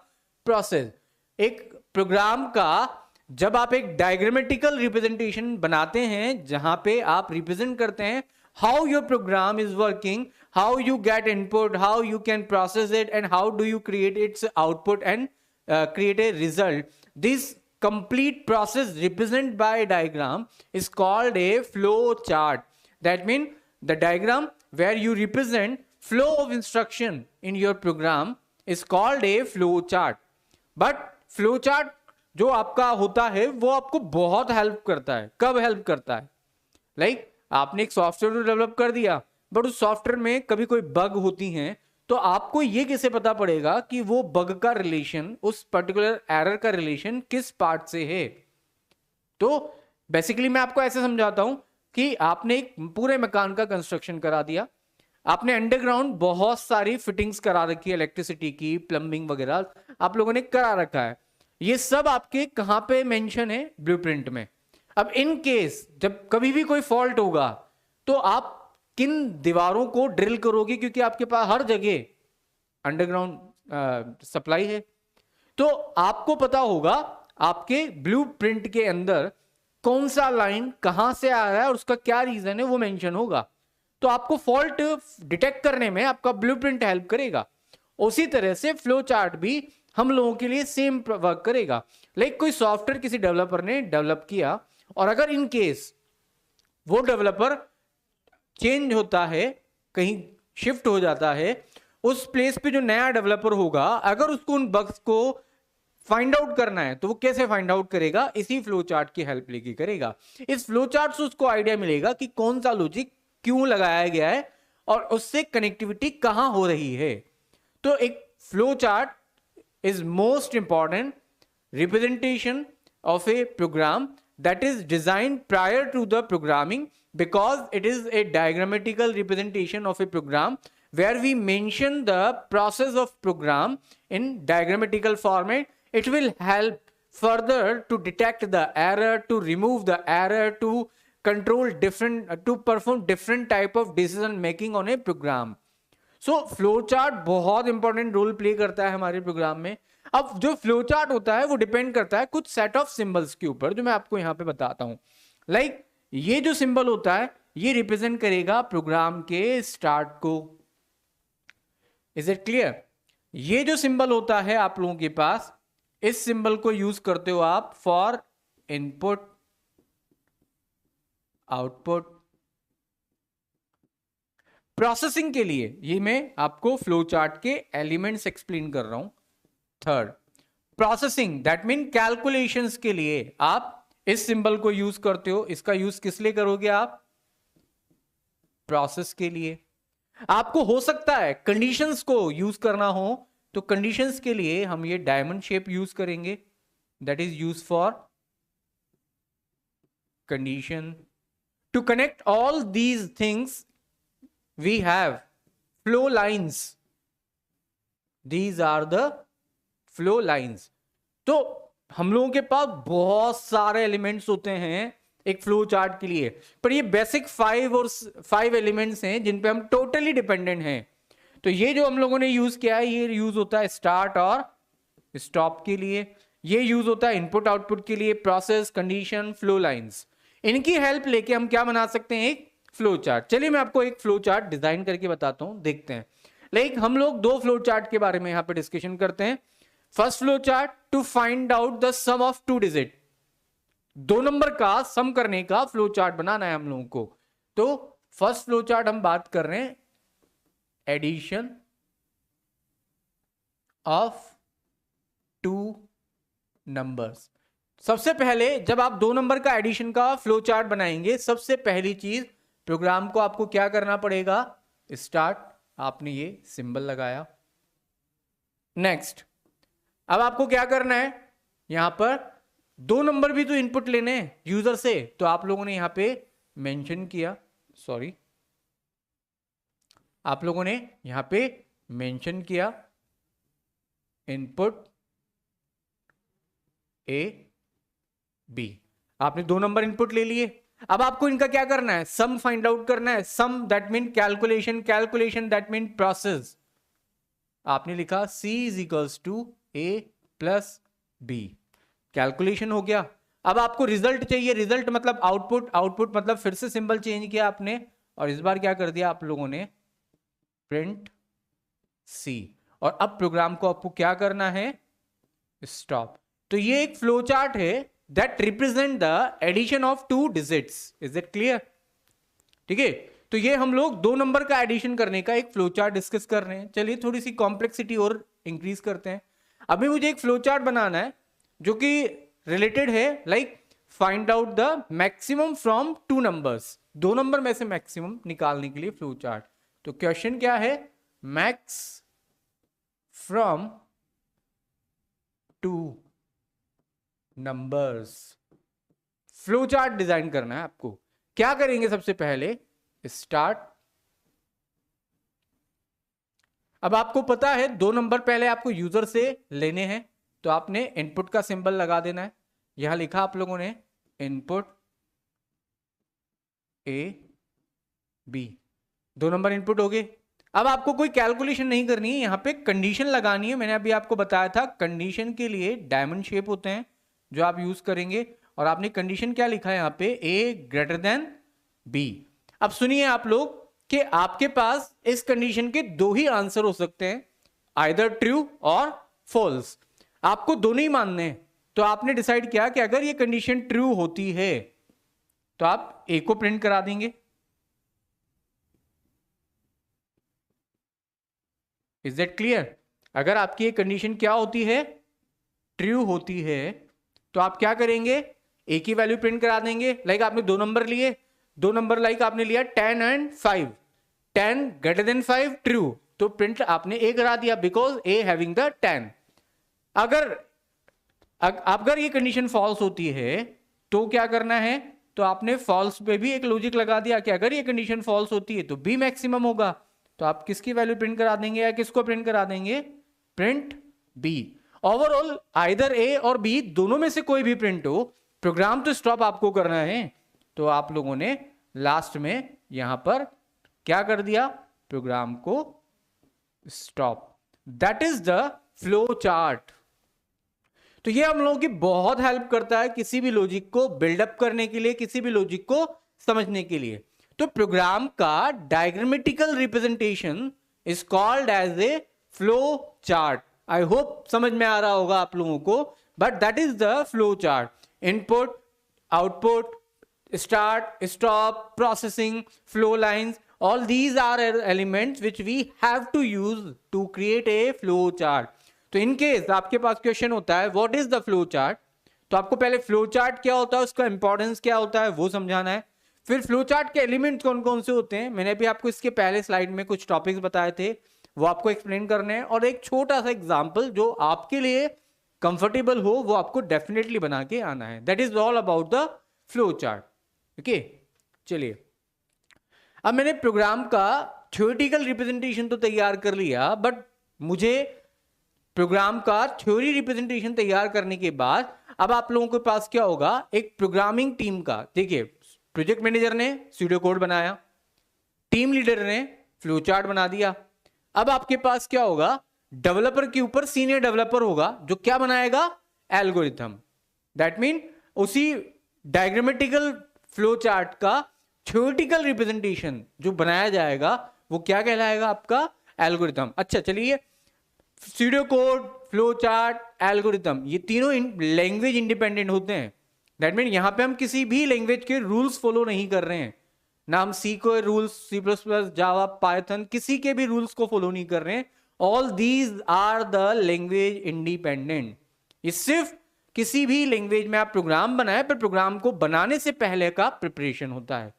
प्रोसेस। एक प्रोग्राम का जब आप एक डायग्रामेटिकल रिप्रेजेंटेशन बनाते हैं, जहां पे आप रिप्रेजेंट करते हैं how your program is working, how you get input, how you can process it, and how do you create its output and create a result, this complete process represented by a diagram is called a flow chart. That means the diagram where you represent flow of instruction in your program is called a flow chart. But flow chart जो आपका होता है वो आपको बहुत हेल्प करता है। कब हेल्प करता है? लाइक आपने एक सॉफ्टवेयर डेवलप कर दिया, बट उस सॉफ्टवेयर में कभी कोई बग होती हैं, तो आपको ये कैसे पता पड़ेगा कि वो बग का रिलेशन, उस पर्टिकुलर एरर का रिलेशन किस पार्ट से है? तो बेसिकली मैं आपको ऐसे समझाता हूं कि आपने एक पूरे मकान का कंस्ट्रक्शन करा दिया, आपने अंडरग्राउंड बहुत सारी फिटिंग्स करा रखी है, इलेक्ट्रिसिटी की, प्लम्बिंग वगैरह आप लोगों ने करा रखा है। ये सब आपके कहां पे मेंशन है? ब्लूप्रिंट में। अब इन केस जब कभी भी कोई फॉल्ट होगा, तो आप किन दीवारों को ड्रिल करोगे, क्योंकि आपके पास हर जगह अंडरग्राउंड सप्लाई है। तो आपको पता होगा आपके ब्लूप्रिंट के अंदर कौन सा लाइन कहां से आ रहा है और उसका क्या रीजन है, वो मेंशन होगा। तो आपको फॉल्ट डिटेक्ट करने में आपका ब्लूप्रिंट हेल्प करेगा। उसी तरह से फ्लो चार्ट भी हम लोगों के लिए सेम वर्क करेगा। लाइक कोई सॉफ्टवेयर किसी डेवलपर ने डेवलप किया, और अगर इन केस वो डेवलपर चेंज होता है, कहीं शिफ्ट हो जाता है, उस प्लेस पे जो नया डेवलपर होगा, अगर उसको उन बग्स को फाइंड आउट करना है, तो वो कैसे फाइंड आउट करेगा? इसी फ्लो चार्ट की हेल्प लेके करेगा। इस फ्लो चार्ट से उसको आइडिया मिलेगा कि कौन सा लॉजिक क्यों लगाया गया है और उससे कनेक्टिविटी कहां हो रही है। तो एक flow chart is most important representation of a program that is designed prior to the programming, because it is a diagrammatical representation of a program where we mention the process of program in diagrammatical format. It will help further to detect the error, to remove the error, to control different, to perform different type of decision making on a program. So flow chart बहुत इंपॉर्टेंट रोल प्ले करता है हमारे प्रोग्राम में। अब जो फ्लो चार्ट होता है वो डिपेंड करता है कुछ सेट ऑफ सिंबल्स के ऊपर, जो मैं आपको यहां पे बताता हूं। लाइक ये जो सिंबल होता है ये रिप्रेजेंट करेगा प्रोग्राम के स्टार्ट को। Is it clear? ये जो सिंबल होता है आप लोगों के पास, इस सिंबल को यूज करते हो आप फॉर इनपुट, आउटपुट, प्रोसेसिंग के लिए। ये मैं आपको फ्लो चार्ट के एलिमेंट्स एक्सप्लेन कर रहा हूं। Third, processing, that mean calculations के लिए आप इस सिंबल को यूज करते हो। इसका यूज किस लिए करोगे आप? प्रोसेस के लिए। आपको हो सकता है कंडीशंस को यूज करना हो, तो कंडीशंस के लिए हम ये डायमंड शेप यूज करेंगे, that is use for condition. To connect all these things we have flow lines, these are the flow lines। तो हम लोगों के पास बहुत सारे एलिमेंट्स होते हैं एक फ्लो चार्ट के लिए, पर ये बेसिक 5 एलिमेंट्स हैं जिन पे हम टोटली डिपेंडेंट हैं। तो ये जो हम लोगों ने यूज किया है ये यूज होता है स्टार्ट और स्टॉप के लिए, ये यूज होता है इनपुट आउटपुट के लिए, प्रोसेस, कंडीशन, फ्लो लाइंस। इनकी हेल्प लेके हम क्या बना सकते हैं? एक फ्लो चार्ट। चलिए मैं आपको एक फ्लो चार्ट डिजाइन करके बताता हूं, देखते हैं। लाइक हम लोग 2 फ्लो चार्ट के बारे में यहां पे डिस्कशन करते हैं। First flow chart, to find out the sum of 2 digit, 2 number का सम करने का फ्लो चार्ट बनाना है हम लोगों को। तो फर्स्ट फ्लो चार्ट हम बात कर रहे हैं एडिशन ऑफ 2 नंबर्स। सबसे पहले जब आप 2 नंबर का एडिशन का फ्लो चार्ट बनाएंगे, सबसे पहली चीज प्रोग्राम को आपको क्या करना पड़ेगा? स्टार्ट, आपने ये सिंबल लगाया। नेक्स्ट, अब आपको क्या करना है? यहां पर 2 नंबर भी तो इनपुट लेने हैं यूजर से, तो आप लोगों ने यहां पे मेंशन किया, सॉरी, आप लोगों ने यहां पे मेंशन किया इनपुट ए बी। आपने 2 नंबर इनपुट ले लिए। अब आपको इनका क्या करना है? सम फाइंड आउट करना है। Some that mean calculation, calculation that mean process. आपने लिखा C is equals to A plus B, calculation हो गया। अब आपको रिजल्ट चाहिए, रिजल्ट मतलब आउटपुट, आउटपुट मतलब फिर से सिंबल चेंज किया आपने, और इस बार क्या कर दिया आप लोगों ने? Print C। और अब प्रोग्राम को आपको क्या करना है? स्टॉप। तो ये एक फ्लो चार्ट है that represent the addition of 2 digits। is it clear? ठीक है, तो ये हम लोग 2 नंबर का एडिशन करने का एक फ्लो चार्ट डिस्कस कर रहे हैं। चलिए थोड़ी सी कॉम्प्लेक्सिटी और इंक्रीज करते हैं। अभी मुझे एक फ्लो चार्ट बनाना है जो कि रिलेटेड है, like find out the maximum from 2 numbers, 2 number में से मैक्सिमम निकालने के लिए फ्लो चार्ट। तो क्वेश्चन क्या है? Max from 2 numbers. Flow chart design करना है आपको। क्या करेंगे? सबसे पहले स्टार्ट। अब आपको पता है 2 नंबर पहले आपको यूजर से लेने हैं, तो आपने इनपुट का सिंबल लगा देना है। यहां लिखा आप लोगों ने input A B, 2 number input हो गए। अब आपको कोई कैलकुलेशन नहीं करनी है, यहां पे कंडीशन लगानी है। मैंने अभी आपको बताया था कंडीशन के लिए डायमंड शेप होते हैं जो आप यूज करेंगे, और आपने कंडीशन क्या लिखा है यहां पे? ए ग्रेटर देन बी। अब सुनिए आप लोग कि आपके पास इस कंडीशन के 2 ही आंसर हो सकते हैं, आइदर ट्रू और फॉल्स। आपको दोनों ही मानने हैं। तो आपने डिसाइड किया कि अगर ये कंडीशन ट्रू होती है तो आप ए को प्रिंट करा देंगे। Is that clear? अगर आपकी ये कंडीशन क्या होती है? ट्रू होती है, तो आप क्या करेंगे? ए की वैल्यू प्रिंट करा देंगे। लाइक आपने 2 नंबर लिए, 2 नंबर लाइक आपने लिया 10 एंड 5, 10 ग्रेटर देन 5 ट्रू, तो प्रिंट आपने ए करा दिया बिकॉज ए हैविंग द 10। अगर ये कंडीशन फॉल्स होती है तो क्या करना है? तो आपने फॉल्स पे भी एक लॉजिक लगा दिया कि अगर ये कंडीशन फॉल्स होती है तो बी मैक्सिमम होगा, तो आप किसकी वैल्यू प्रिंट करा देंगे या किसको प्रिंट करा देंगे? Print B. Overall either A और बी दोनों में से कोई भी प्रिंट हो, प्रोग्राम तो स्टॉप आपको करना है। तो आप लोगों ने लास्ट में यहां पर क्या कर दिया? प्रोग्राम को stop, that is the flow chart. तो ये हम लोगों की बहुत हेल्प करता है किसी भी लॉजिक को बिल्डअप करने के लिए, किसी भी लॉजिक को समझने के लिए। तो प्रोग्राम का diagrammatical representation is called as a flow chart. I hope समझ में आ रहा होगा आप लोगों को, but that is the flow chart. Input, output, start, stop, processing, flow lines, all these are elements which we have to use to create a flow chart. तो इन केस आपके पास क्वेश्चन होता है what is the flow chart, तो आपको पहले फ्लो चार्ट क्या होता है, उसका इंपॉर्टेंस क्या होता है वो समझाना है। फिर फ्लो चार्ट के एलिमेंट्स कौन कौन से होते हैं, मैंने भी आपको इसके पहले स्लाइड में कुछ टॉपिक्स बताए थे, वो आपको एक्सप्लेन करने हैं। और एक छोटा सा एग्जाम्पल जो आपके लिए कंफर्टेबल हो वो आपको डेफिनेटली बना के आना है। That is all about the flow chart. Okay, चलिए अब मैंने प्रोग्राम का थ्योरेटिकल रिप्रेजेंटेशन तो तैयार कर लिया, बट मुझे प्रोग्राम का थ्योरी रिप्रेजेंटेशन तैयार करने के बाद अब आप लोगों के पास क्या होगा, एक प्रोग्रामिंग टीम का, देखिए प्रोजेक्ट मैनेजर ने सूडो कोड बनाया, टीम लीडर ने फ्लो चार्ट बना दिया। अब आपके पास क्या होगा, डेवलपर के ऊपर सीनियर डेवलपर होगा जो क्या बनाएगा, एल्गोरिथम। दैट मीन उसी डायग्रामेटिकल फ्लो चार्ट का थ्योरेटिकल रिप्रेजेंटेशन जो बनाया जाएगा वो क्या कहलाएगा, आपका एल्गोरिथम। अच्छा चलिए, pseudo code, flow chart, algorithm, ये तीनों लैंग्वेज इंडिपेंडेंट होते हैं। दैट मीन यहां पे हम किसी भी लैंग्वेज के रूल्स फॉलो नहीं कर रहे हैं, ना हम सी को रूल्स, सी प्लस प्लस, जावा, पाइथन, किसी के भी रूल्स को फॉलो नहीं कर रहे हैं। All these are the language independent. ये सिर्फ किसी भी लैंग्वेज में आप प्रोग्राम बनाए, पर प्रोग्राम को बनाने से पहले का प्रिपरेशन होता है।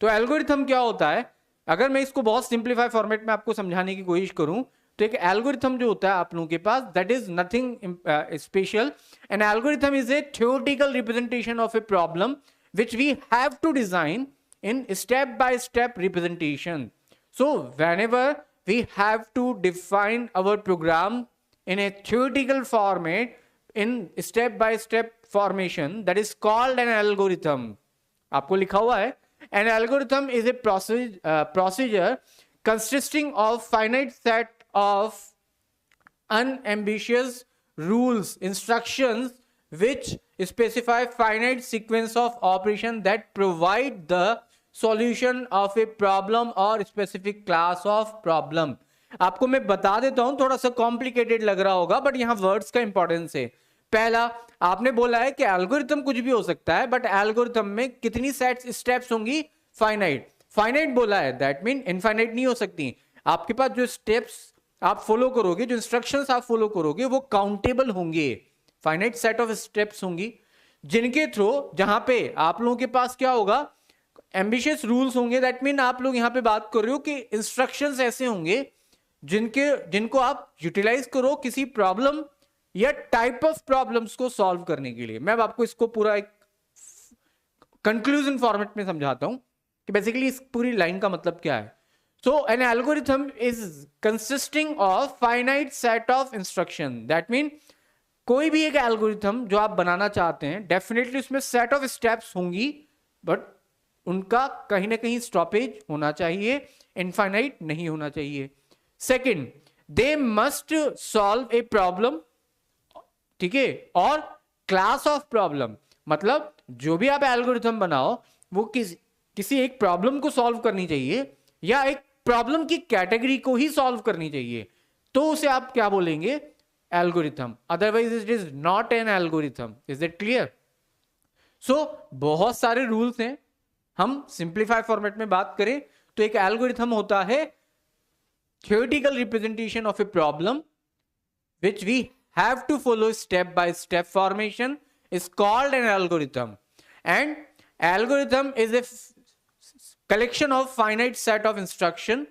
तो एल्गोरिथम क्या होता है, अगर मैं इसको बहुत सिंप्लीफाई फॉर्मेट में आपको समझाने की कोशिश करूं तो एक एल्गोरिथम जो होता है आप लोगों के पास, that is nothing special. An algorithm is a theoretical representation of a problem which we have to design in step by step representation. So whenever we have to define our program in a theoretical format in step by step formation, that is called an algorithm. आपको लिखा हुआ है, an algorithm is a procedure consisting of finite set of unambiguous rules, instructions which specify finite sequence of operation that provide the solution of a problem or specific class of problem. आपको मैं बता देता हूं, थोड़ा सा कॉम्प्लिकेटेड लग रहा होगा बट यहां वर्ड्स का इंपॉर्टेंस है। पहला आपने बोला है कि एल्गोरिथम कुछ भी हो सकता है, बट एल्गोरिथम में कितनी सेट स्टेप्स होंगी, फाइनाइट। फाइनाइट बोला है, दैट मीन इनफाइनाइट नहीं हो सकती। आपके पास जो स्टेप्स आप फॉलो करोगे, जो इंस्ट्रक्शंस आप फॉलो करोगे वो काउंटेबल होंगे, फाइनाइट सेट ऑफ स्टेप्स होंगी जिनके थ्रू, जहां पे आप लोगों के पास क्या होगा, एम्बिशियस रूल्स होंगे। दैट मीन आप लोग यहां पे बात कर रहे हो कि इंस्ट्रक्शंस ऐसे होंगे जिनको आप यूटिलाइज करो किसी प्रॉब्लम या टाइप ऑफ प्रॉब्लम्स को सॉल्व करने के लिए। मैं अब आपको इसको पूरा एक कंक्लूजन फॉर्मेट में समझाता हूं कि बेसिकली इस पूरी लाइन का मतलब क्या है। So an algorithm is consisting of finite set of instruction. That mean कोई भी एक एल्गोरिथम जो आप बनाना चाहते हैं, डेफिनेटली उसमें सेट ऑफ स्टेप्स होंगी, बट उनका कहीं ना कहीं स्टॉपेज होना चाहिए, इनफाइनाइट नहीं होना चाहिए। Second, they must solve a problem, ठीक है, और क्लास ऑफ प्रॉब्लम, मतलब जो भी आप एल्गोरिथम बनाओ वो किसी एक प्रॉब्लम को सॉल्व करनी चाहिए या एक प्रॉब्लम की कैटेगरी को ही सॉल्व करनी चाहिए, तो उसे आप क्या बोलेंगे, algorithm. Otherwise it is not an algorithm. Is it clear? So बहुत सारे रूल्स हैं, हम सिंप्लीफाई फॉर्मेट में बात करें तो एक एल्गोरिथम होता है theoretical representation of a problem which we have to follow step by step formation is called an algorithm. And algorithm is a collection of finite set of instruction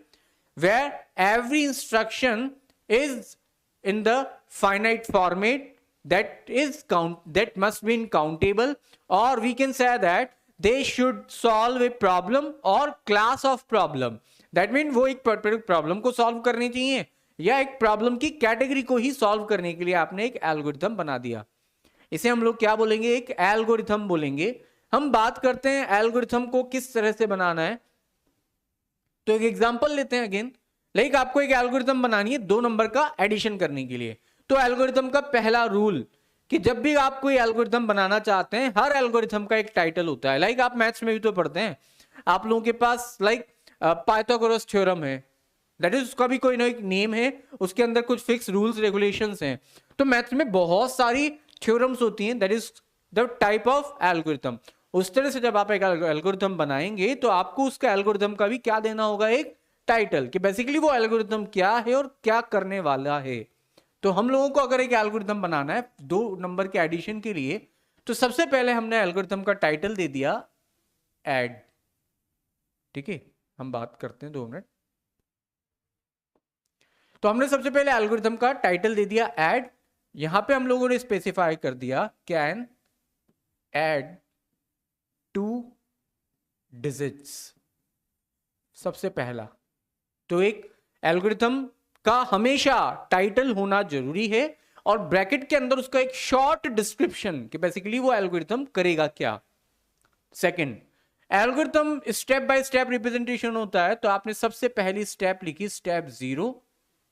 where every instruction is in the finite format that must be countable, or we can say that they should solve a problem or class of problem. That mean वो एक पर्टिकुलर प्रॉब्लम को सॉल्व करनी चाहिए या एक प्रॉब्लम की कैटेगरी को ही सॉल्व करने के लिए आपने एक एल्गोरिथम बना दिया। इसे हम लोग क्या बोलेंगे, एक एल्गोरिथम बोलेंगे। हम बात करते हैं एल्गोरिथम को किस तरह से बनाना है, तो एक एग्जांपल लेते हैं अगेन। लाइक आपको एक एल्गोरिथम बनानी है 2 नंबर का एडिशन करने के लिए। तो एल्गोरिथम का पहला रूल कि जब भी आप कोई एल्गोरिथम बनाना चाहते हैं, हर एल्गोरिथम का एक टाइटल होता है। लाइक आप मैथ्स में भी तो पढ़ते हैं, आप लोगों के पास लाइक पाइथागोरस थ्योरम है, दैट इज उसका भी कोई ना एक नेम है, उसके अंदर कुछ फिक्स रूल्स रेगुलेशंस हैं। तो मैथ्स में बहुत सारी थ्योरम्स होती हैं, that is the type of algorithm. उस तरह से जब आप एक एल्गोरिथम बनाएंगे तो आपको उसका एल्गोरिथम का भी क्या देना होगा, एक टाइटल, कि बेसिकली वो एल्गोरिथम क्या है और क्या करने वाला है। तो हम लोगों को अगर एक एल्गोरिथम बनाना है 2 नंबर के एडिशन के लिए, तो सबसे पहले हमने एल्गोरिथम का टाइटल दे दिया ऐड। ठीक है, हम बात करते हैं 2 मिनट। तो हमने सबसे पहले एल्गोरिथम का टाइटल दे दिया ऐड। यहां पे हम लोगों ने स्पेसिफाई कर दिया कैन ऐड 2 डिजिट्स, सबसे पहला। तो एक एल्गोरिथम का हमेशा टाइटल होना जरूरी है और ब्रैकेट के अंदर उसका एक शॉर्ट डिस्क्रिप्शन कि बेसिकली वो एल्गोरिथम करेगा क्या। Second, algorithm step by step representation होता है, तो आपने सबसे पहली स्टेप लिखी स्टेप 0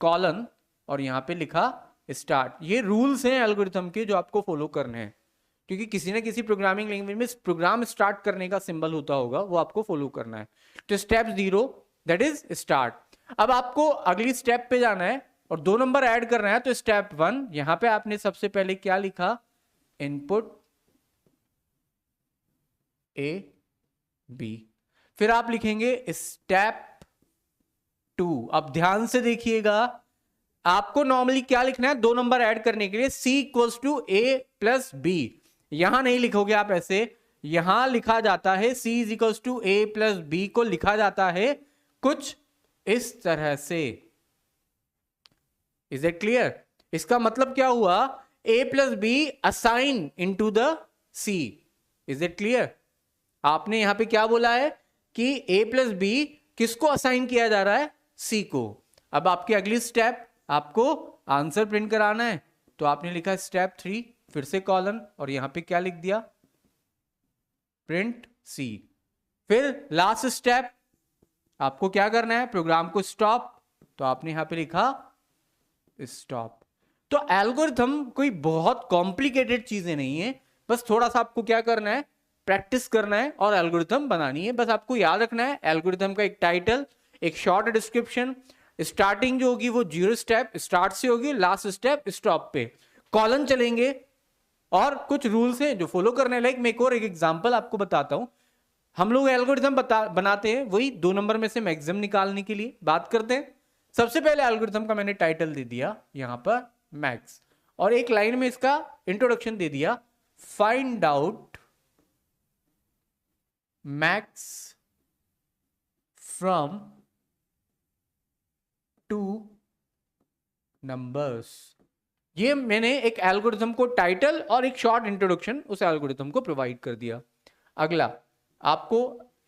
कॉलन और यहां पे लिखा स्टार्ट। ये रूल्स हैं एल्गोरिथम के जो आपको फॉलो करने हैं, क्योंकि किसी ना किसी प्रोग्रामिंग लैंग्वेज में प्रोग्राम स्टार्ट करने का सिंबल होता होगा, वो आपको फॉलो करना है। तो स्टेप 0 दैट इज स्टार्ट। अब आपको अगली स्टेप पे जाना है और 2 नंबर ऐड करना है। तो स्टेप 1 यहां पे आपने सबसे पहले क्या लिखा, इनपुट ए बी। फिर आप लिखेंगे स्टेप 2। अब ध्यान से देखिएगा, आपको नॉर्मली क्या लिखना है 2 नंबर ऐड करने के लिए, C equals to A plus B. यहां नहीं लिखोगे आप ऐसे, यहां लिखा जाता है C is equals to A plus B को लिखा जाता है कुछ इस तरह से। Is it clear? इसका मतलब क्या हुआ, A plus B assign into the C। Is it clear? आपने यहां पे क्या बोला है कि A प्लस बी किसको असाइन किया जा रहा है, C को। अब आपकी अगली स्टेप, आपको आंसर प्रिंट कराना है, तो आपने लिखा स्टेप 3, फिर से कॉलन और यहां पे क्या लिख दिया, प्रिंट C। फिर लास्ट स्टेप आपको क्या करना है, प्रोग्राम को स्टॉप, तो आपने यहां पे लिखा स्टॉप। तो एल्गोरिथम कोई बहुत कॉम्प्लिकेटेड चीजें नहीं है, बस थोड़ा सा आपको क्या करना है, प्रैक्टिस करना है और एल्गोरिथम बनानी है। बस आपको याद रखना है एल्गोरिथम का एक टाइटल, एक शॉर्ट डिस्क्रिप्शन, स्टार्टिंग जो होगी वो 0 स्टेप स्टार्ट से होगी, लास्ट स्टेप स्टॉप पे, कॉलन चलेंगे और कुछ रूल्स हैं जो फॉलो करने। लाइक मैं एक और एक एग्जांपल आपको बताता हूं। हम लोग एल्गोरिथम बनाते हैं वही 2 नंबर में से मैक्सिमम निकालने के लिए बात करते हैं। सबसे पहले एल्गोरिथम का मैंने टाइटल दे दिया यहां पर मैक्स, और एक लाइन में इसका इंट्रोडक्शन दे दिया, find out max from 2 numbers. ये मैंने एक एल्गोरिथम को टाइटल और एक शॉर्ट इंट्रोडक्शन उस एल्गोरिथम को प्रोवाइड कर दिया। अगला आपको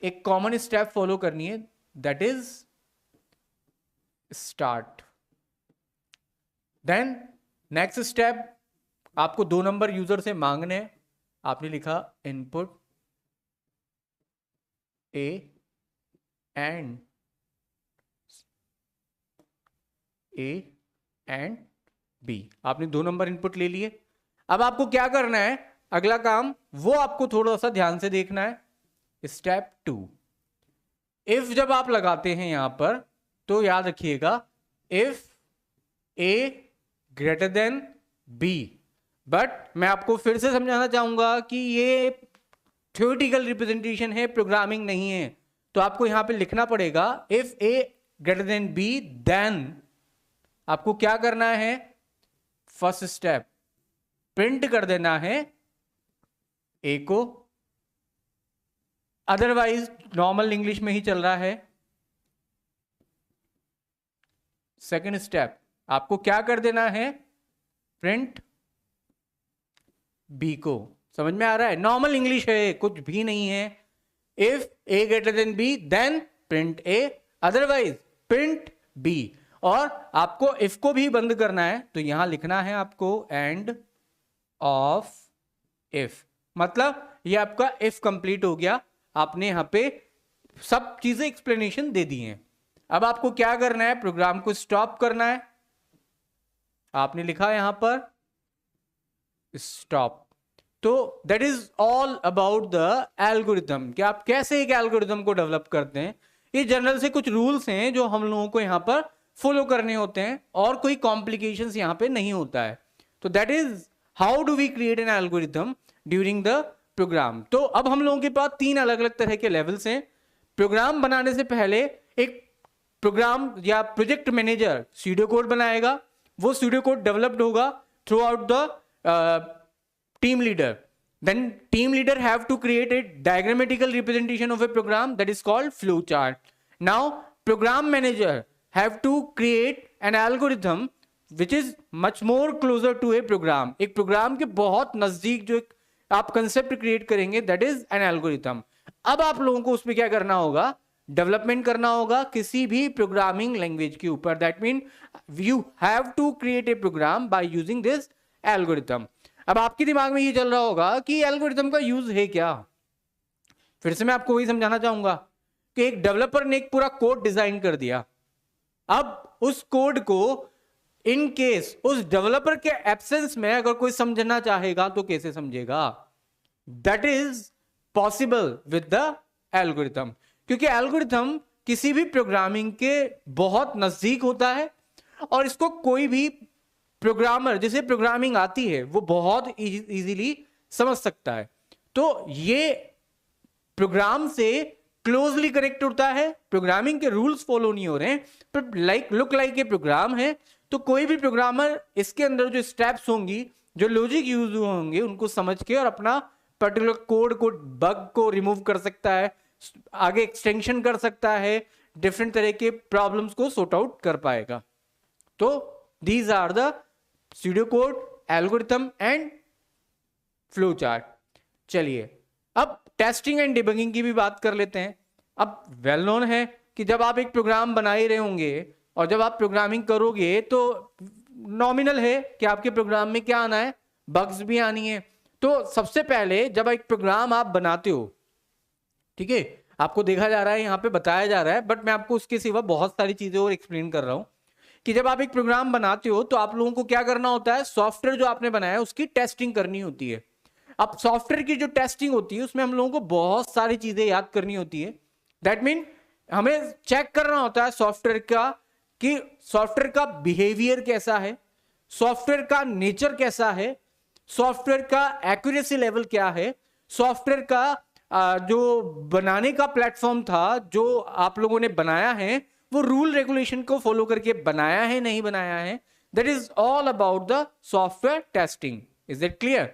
एक कॉमन स्टेप फॉलो करनी है, that is start. Then next step, आपको 2 नंबर यूजर से मांगने हैं, आपने लिखा इनपुट ए एंड बी। आपने 2 नंबर इनपुट ले लिए। अब आपको क्या करना है, अगला काम वो आपको थोड़ा सा ध्यान से देखना है। स्टेप 2, इफ जब आप लगाते हैं यहां पर तो याद रखिएगा, if A greater than B. But मैं आपको फिर से समझाना चाहूंगा कि ये थ्योरेटिकल रिप्रेजेंटेशन है, प्रोग्रामिंग नहीं है। तो आपको यहां पे लिखना पड़ेगा if A greater than B, then आपको क्या करना है, फर्स्ट स्टेप प्रिंट कर देना है ए को, अदरवाइज नॉर्मल इंग्लिश में ही चल रहा है। सेकंड स्टेप आपको क्या कर देना है, प्रिंट बी को। समझ में आ रहा है? नॉर्मल इंग्लिश है, कुछ भी नहीं है। If A greater than B then print A, otherwise print B. और आपको इफ को भी बंद करना है, तो यहां लिखना है आपको एंड ऑफ इफ। मतलब ये आपका इफ कंप्लीट हो गया, आपने यहां पे सब चीजें एक्सप्लेनेशन दे दी हैं। अब आपको क्या करना है, प्रोग्राम को स्टॉप करना है। आपने लिखा यहां पर स्टॉप। तो that is all about the algorithm, कि आप कैसे एक एल्गोरिथम को डेवलप करते हैं। ये जनरल से कुछ रूल्स हैं जो हम लोगों को यहां पर फॉलो करने होते हैं, और कोई कॉम्प्लिकेशंस यहां पे नहीं होता है। तो that is how do we create an algorithm during the program. तो अब हम लोगों के पास 3 अलग अलग तरह के लेवल्स हैं। प्रोग्राम बनाने से पहले एक प्रोग्राम या प्रोजेक्ट मैनेजर सूडो कोड बनाएगा। वो सूडो कोड डेवलप्ड होगा through out the team leader. Then team leader have to create a diagrammatical representation of a program that is called flowchart. Now program manager have to create an algorithm which is much more closer to a program. एक प्रोग्राम के बहुत नजदीक जो एक आप कंसेप्ट क्रिएट करेंगे, दैट इज एन एल्गोरिथम। अब आप लोगों को उसमें क्या करना होगा, डेवलपमेंट करना होगा किसी भी प्रोग्रामिंग लैंग्वेज के ऊपर। That mean you have to create a program by using this algorithm. अब आपके दिमाग में ये चल रहा होगा कि एल्गोरिथम का यूज है क्या। फिर से मैं आपको वही समझाना चाहूंगा कि एक डेवलपर ने एक पूरा कोड डिजाइन कर दिया। अब उस कोड को इन केस उस डेवलपर के एब्सेंस में अगर कोई समझना चाहेगा तो कैसे समझेगा। That is possible with the algorithm, क्योंकि एल्गोरिथम किसी भी प्रोग्रामिंग के बहुत नजदीक होता है, और इसको कोई भी प्रोग्रामर जिसे प्रोग्रामिंग आती है वो बहुत इजीली समझ सकता है। तो ये प्रोग्राम से क्लोजली कनेक्ट होता है, प्रोग्रामिंग के रूल्स फॉलो नहीं हो रहे हैं, पर लुक लाइक ए प्रोग्राम है। तो कोई भी प्रोग्रामर इसके अंदर जो स्टेप्स होंगी, जो लॉजिक यूज होंगे, उनको समझ के और अपना पर्टिकुलर कोड को, बग को रिमूव कर सकता है, आगे एक्सटेंशन कर सकता है, डिफरेंट तरह के प्रॉब्लम्स को सॉर्ट आउट कर पाएगा। तो these are the pseudocode, algorithm and flowchart। चलिए अब टेस्टिंग एंड डिबगिंग की भी बात कर लेते हैं। अब वेल नोन है कि जब आप एक प्रोग्राम बना ही रहे होंगे और जब आप प्रोग्रामिंग करोगे तो नॉमिनल है कि आपके प्रोग्राम में क्या आना है, बग्स भी आनी है। तो सबसे पहले जब एक प्रोग्राम आप बनाते हो, ठीक है, आपको देखा जा रहा है, यहाँ पे बताया जा रहा है, बट मैं आपको उसके सिवा बहुत सारी चीजें और एक्सप्लेन कर रहा हूं कि जब आप एक प्रोग्राम बनाते हो तो आप लोगों को क्या करना होता है, सॉफ्टवेयर जो आपने बनाया है उसकी टेस्टिंग करनी होती है। अब सॉफ्टवेयर की जो टेस्टिंग होती है उसमें हम लोगों को बहुत सारी चीजें याद करनी होती है। दैट मीन हमें चेक करना होता है सॉफ्टवेयर का कि सॉफ्टवेयर का बिहेवियर कैसा है, सॉफ्टवेयर का नेचर कैसा है, सॉफ्टवेयर का एक्यूरेसी लेवल क्या है, सॉफ्टवेयर का जो बनाने का प्लेटफॉर्म था जो आप लोगों ने बनाया है वो रूल रेगुलेशन को फॉलो करके बनाया है नहीं बनाया है। That is all about the software testing. Is it clear?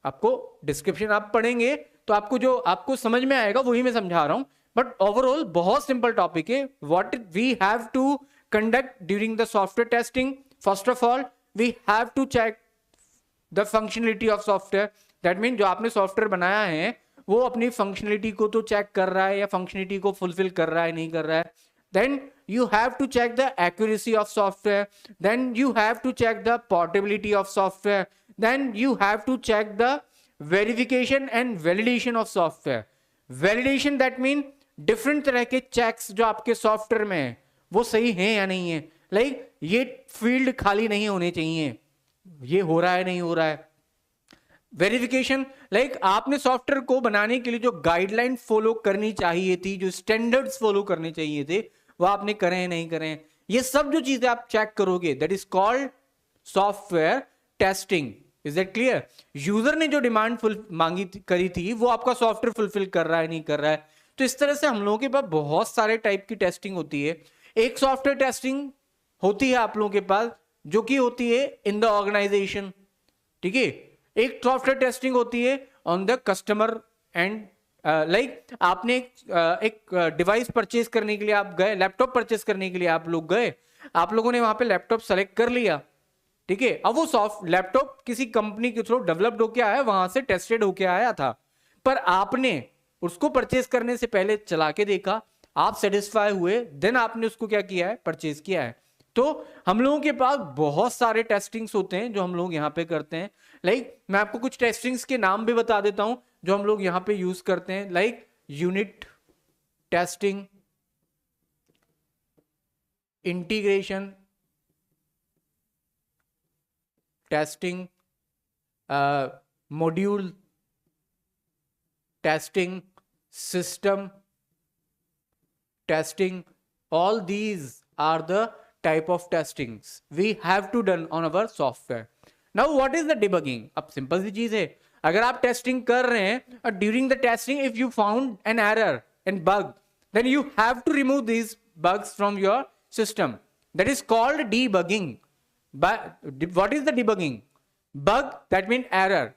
आपको डिस्क्रिप्शन आप पढ़ेंगे तो आपको जो आपको समझ में आएगा वही मैं समझा रहा हूं, बट ओवरऑल बहुत सिंपल टॉपिक है। What we have to conduct during the software testing, first of all we have to check the functionality of software. That mean जो आपने सॉफ्टवेयर बनाया है वो अपनी फंक्शनलिटी को तो चेक कर रहा है या फंक्शनलिटी को फुलफिल कर रहा है नहीं कर रहा है। Then you have to check the accuracy of software. Then you have to check the portability of software. Then you have to check the verification and validation of software. Validation that mean different तरह के checks जो आपके सॉफ्टवेयर में है वो सही है या नहीं है। लाइक ये फील्ड खाली नहीं होने चाहिए, ये हो रहा है नहीं हो रहा है। वेरिफिकेशन लाइक आपने सॉफ्टवेयर को बनाने के लिए जो गाइडलाइन फॉलो करनी चाहिए थी, जो स्टैंडर्ड्स फॉलो करने चाहिए थे, वो आपने करे हैं नहीं करे हैं। ये सब जो चीजें आप चेक करोगे that is called software testing. Is that clear? User ने जो डिमांड मांगी करी थी वो आपका सॉफ्टवेयर फुलफिल कर रहा है नहीं कर रहा है। तो इस तरह से हम लोगों के पास बहुत सारे टाइप की टेस्टिंग होती है। एक सॉफ्टवेयर टेस्टिंग होती है आप लोगों के पास जो कि होती है इन द ऑर्गेनाइजेशन, ठीक है। एक सॉफ्टवेयर टेस्टिंग होती है on the customer and like आपने एक डिवाइस परचेज करने के लिए आप गए, लैपटॉप परचेज करने के लिए आप लोग गए, आप लोगों ने वहां पे लैपटॉप सेलेक्ट कर लिया, ठीक है। अब वो सॉफ्ट लैपटॉप किसी कंपनी के थ्रू डेवलप्ड होके आया, वहां से टेस्टेड होके आया था, पर आपने उसको परचेज करने से पहले चला के देखा, आप सेटिस्फाई हुए, देन आपने उसको क्या किया है, परचेज किया है। तो हम लोगों के पास बहुत सारे टेस्टिंग्स होते हैं जो हम लोग यहाँ पे करते हैं। लाइक मैं आपको कुछ टेस्टिंग्स के नाम भी बता देता हूं जो हम लोग यहाँ पे यूज करते हैं, like unit testing, integration testing, module testing, system testing, all these are the type of testings we have to done on our software. Now what is the debugging? अब सिंपल सी चीज है, अगर आप टेस्टिंग कर रहे हैं और during the testing if you found an error and bug, then you have to remove these bugs from your system. That is called debugging. But what is the debugging? Bug, that means error,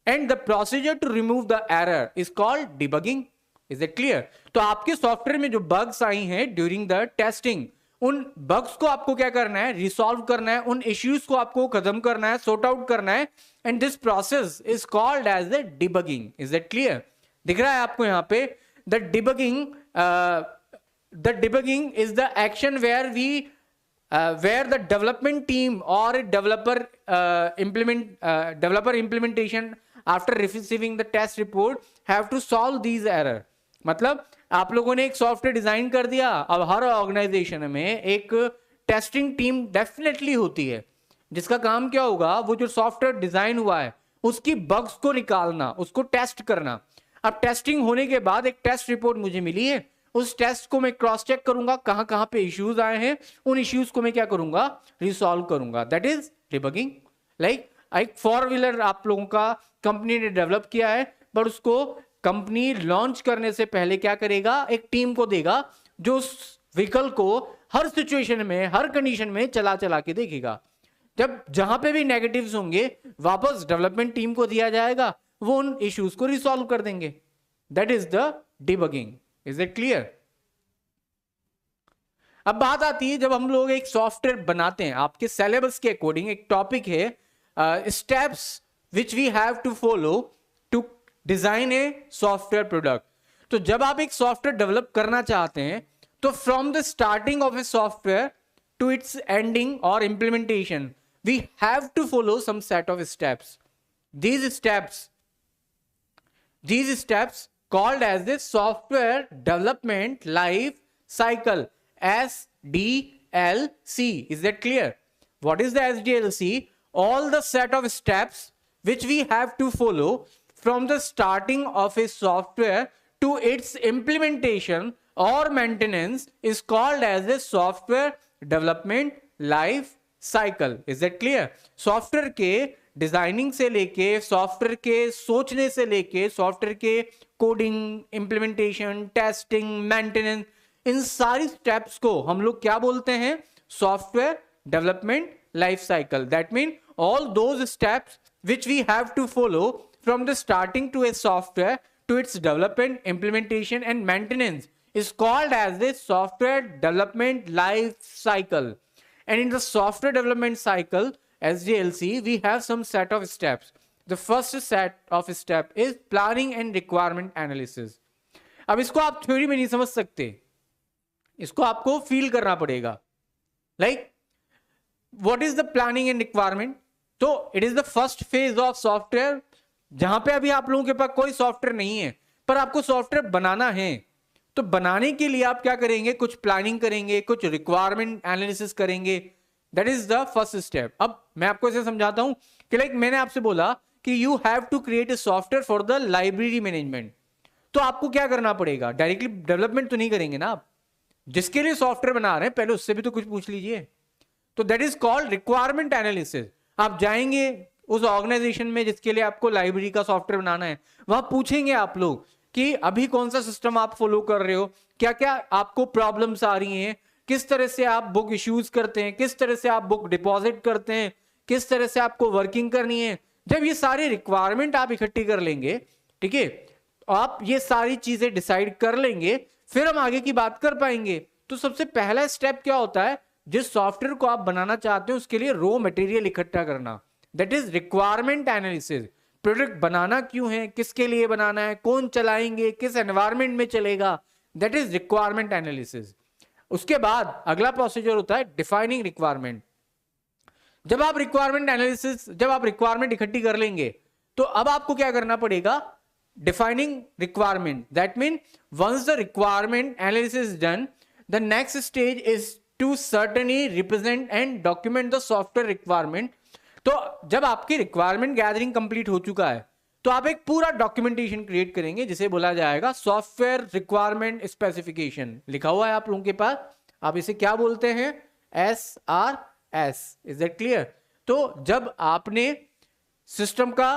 and the procedure to remove the error is called debugging. Is it clear? तो आपके सॉफ्टवेयर में जो बग्स आई हैं ड्यूरिंग द टेस्टिंग, उन बग्स को आपको क्या करना है, रिसॉल्व करना है, उन इश्यूज को आपको खत्म करना है, सॉर्ट आउट करना है, and this process is called as the debugging. Is it clear? दिख रहा है आपको यहाँ पे the debugging. The debugging is the action where the development team or developer implementation after receiving the test report have to solve these error. मतलब आप लोगों ने एक सॉफ्टवेयर डिजाइन कर दिया, अब हर ऑर्गेनाइजेशन में एक टेस्टिंग टीम डेफिनेटली होती है जिसका काम क्या होगा, वो जो सॉफ्टवेयर डिजाइन हुआ है उसकी बग्स को निकालना, उसको टेस्ट करना. अब टेस्टिंग होने के बाद एक टेस्ट रिपोर्ट मुझे मिली है, उस टेस्ट को मैं क्रॉस चेक करूंगा, कहां कहां पे इश्यूज आए हैं, उन इश्यूज को मैं क्या करूंगा, रिसॉल्व करूंगा. That is debugging. लाइक एक 4-व्हीलर आप लोगों का कंपनी ने डेवलप किया है, पर उसको कंपनी लॉन्च करने से पहले क्या करेगा, एक टीम को देगा जो उस व्हीकल को हर सिचुएशन में, हर कंडीशन में चला चला के देखेगा. जब जहां पे भी नेगेटिव्स होंगे वापस डेवलपमेंट टीम को दिया जाएगा, वो उन इश्यूज को रिसॉल्व कर देंगे. That is the debugging. Is it clear? अब बात आती है जब हम लोग एक सॉफ्टवेयर बनाते हैं, आपके सिलेबस के अकॉर्डिंग एक टॉपिक है steps which we have to follow to design a software product. तो जब आप एक सॉफ्टवेयर डेवलप करना चाहते हैं तो from the starting of a software to its ending और implementation we have to follow some set of steps. These steps called as the software development life cycle, SDLC. Is that clear? What is the SDLC? All the set of steps which we have to follow from the starting of a software to its implementation or maintenance is called as the software development life cycle. Is that clear? Software के डिजाइनिंग से लेके, सॉफ्टवेयर के सोचने से लेके, सॉफ्टवेयर के कोडिंग, इंप्लीमेंटेशन, टेस्टिंग, मेंटेनेंस, इन सारी स्टेप्स को हम लोग क्या बोलते हैं, software development life cycle. That mean all those steps which we have to follow from the starting to a software to its development, implementation and maintenance is called as the software development life cycle. And in the software development cycle, SDLC, we have some set of steps. The first set of step is planning and requirement analysis. अब इसको आप थ्योरी में नहीं समझ सकते, इसको आपको फील करना पड़ेगा. Like, what is the planning and requirement? तो it is the first phase of software, जहां पे अभी आप लोगों के पास कोई सॉफ्टवेयर नहीं है पर आपको सॉफ्टवेयर बनाना है. तो बनाने के लिए आप क्या करेंगे, कुछ प्लानिंग करेंगे, कुछ रिक्वायरमेंट एनालिसिस करेंगे. That is the first step. अब मैं आपको ऐसे समझाता हूं कि लाइक मैंने आपसे बोला कि you have to create a software for the library management. तो आपको क्या करना पड़ेगा, डायरेक्टली डेवलपमेंट तो नहीं करेंगे ना आप, जिसके लिए सॉफ्टवेयर बना रहे हैं पहले उससे भी तो कुछ पूछ लीजिए. तो that is called requirement analysis. आप जाएंगे उस ऑर्गेनाइजेशन में जिसके लिए आपको लाइब्रेरी का सॉफ्टवेयर बनाना है, वहां पूछेंगे आप लोग कि अभी कौन सा सिस्टम आप फॉलो कर रहे हो, क्या क्या आपको प्रॉब्लम्स आ रही हैं, किस तरह से आप बुक इश्यूज करते हैं, किस तरह से आप बुक डिपॉजिट करते हैं, किस तरह से आपको वर्किंग करनी है. जब ये सारी रिक्वायरमेंट आप इकट्ठी कर लेंगे, ठीक है, आप ये सारी चीजें डिसाइड कर लेंगे, फिर हम आगे की बात कर पाएंगे. तो सबसे पहला स्टेप क्या होता है, जिस सॉफ्टवेयर को आप बनाना चाहते हैं उसके लिए रॉ मटेरियल इकट्ठा करना. That is requirement analysis. Product बनाना क्यों है, किसके लिए बनाना है, कौन चलाएंगे, किस एनवायरनमेंट में चलेगा. That is requirement analysis. उसके बाद अगला प्रोसीजर होता है डिफाइनिंग रिक्वायरमेंट. जब आप रिक्वायरमेंट एनालिसिस, जब आप रिक्वायरमेंट इकट्ठी कर लेंगे तो अब आपको क्या करना पड़ेगा, defining requirement. That mean once the requirement analysis is done, the next stage is to certainly represent and document the software requirement. तो जब आपकी रिक्वायरमेंट गैदरिंग कंप्लीट हो चुका है तो आप एक पूरा डॉक्यूमेंटेशन क्रिएट करेंगे जिसे बोला जाएगा सॉफ्टवेयर रिक्वायरमेंट स्पेसिफिकेशन। लिखा हुआ है आप लोगों के पास, आप इसे क्या बोलते हैं, SRS। Is that clear? तो जब आपने सिस्टम का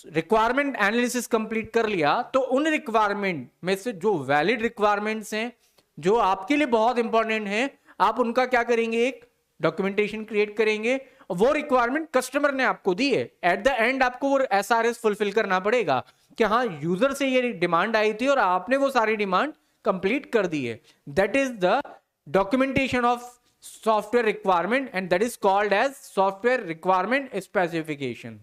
रिक्वायरमेंट एनालिसिस कंप्लीट कर लिया तो उन रिक्वायरमेंट में से जो वैलिड रिक्वायरमेंट्स हैं, जो आपके लिए बहुत इंपॉर्टेंट है, आप उनका क्या करेंगे, एक डॉक्यूमेंटेशन क्रिएट करेंगे। वो रिक्वायरमेंट कस्टमर ने आपको दी है, एट द एंड आपको वो SRS फुलफिल करना पड़ेगा कि हाँ यूजर से ये डिमांड आई थी और आपने वो सारी डिमांड कंप्लीट कर दी है। That is the documentation of software requirement and that is called as software requirement specification.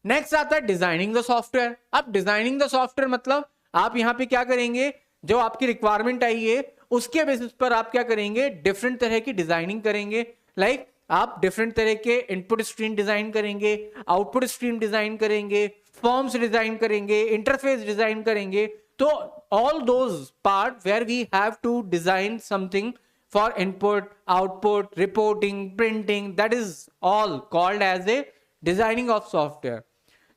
Next आता है डिजाइनिंग द सॉफ्टवेयर। अब डिजाइनिंग द सॉफ्टवेयर मतलब आप यहां पे क्या करेंगे, जो आपकी रिक्वायरमेंट आई है उसके बेसिस पर आप क्या करेंगे, डिफरेंट तरह की डिजाइनिंग करेंगे। लाइक आप डिफरेंट तरह के इनपुट स्ट्रीम डिजाइन करेंगे, आउटपुट स्ट्रीम डिजाइन करेंगे, फॉर्म्स डिजाइन करेंगे, इंटरफेस डिजाइन करेंगे। तो all those part where we have to design something for input, output, reporting, printing, that is all called as a designing of software.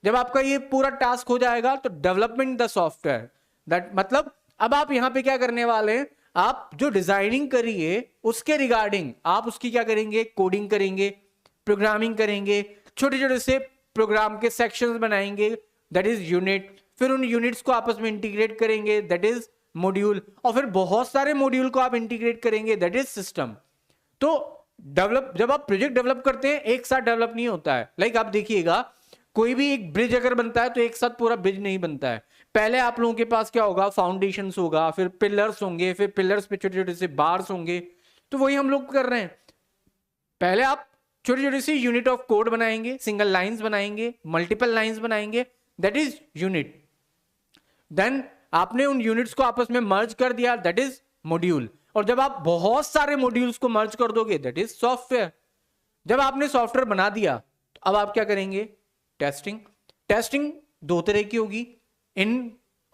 जब आपका ये पूरा टास्क हो जाएगा तो डेवलपमेंट द सॉफ्टवेयर, दैट मतलब अब आप यहां पे क्या करने वाले हैं, आप जो डिजाइनिंग करिए उसके रिगार्डिंग आप उसकी क्या करेंगे, कोडिंग करेंगे, प्रोग्रामिंग करेंगे, छोटे छोटे से प्रोग्राम के सेक्शंस बनाएंगे, दैट इज यूनिट। फिर उन यूनिट्स को आपस में इंटीग्रेट करेंगे, दैट इज मॉड्यूल। और फिर बहुत सारे मॉड्यूल को आप इंटीग्रेट करेंगे, दैट इज सिस्टम। तो डेवलप, जब आप प्रोजेक्ट डेवलप करते हैं एक साथ डेवलप नहीं होता है। लाइक आप देखिएगा कोई भी एक ब्रिज अगर बनता है तो एक साथ पूरा ब्रिज नहीं बनता है। पहले आप लोगों के पास क्या होगा, फाउंडेशंस होगा, फिर पिलर्स होंगे, फिर पिलर्स पे छोटे छोटे से बार्स होंगे। तो वही हम लोग कर रहे हैं, पहले आप छोटे छोटे से यूनिट ऑफ कोड बनाएंगे, सिंगल लाइंस बनाएंगे, मल्टीपल लाइंस बनाएंगे, दैट इज यूनिट। देन आपने उन यूनिट्स को आपस में मर्ज कर दिया, दैट इज मॉड्यूल। और जब आप बहुत सारे मॉड्यूल्स को मर्ज कर दोगे, दैट इज सॉफ्टवेयर। जब आपने सॉफ्टवेयर बना दिया तो अब आप क्या करेंगे, टेस्टिंग। टेस्टिंग दो तरह की होगी, इन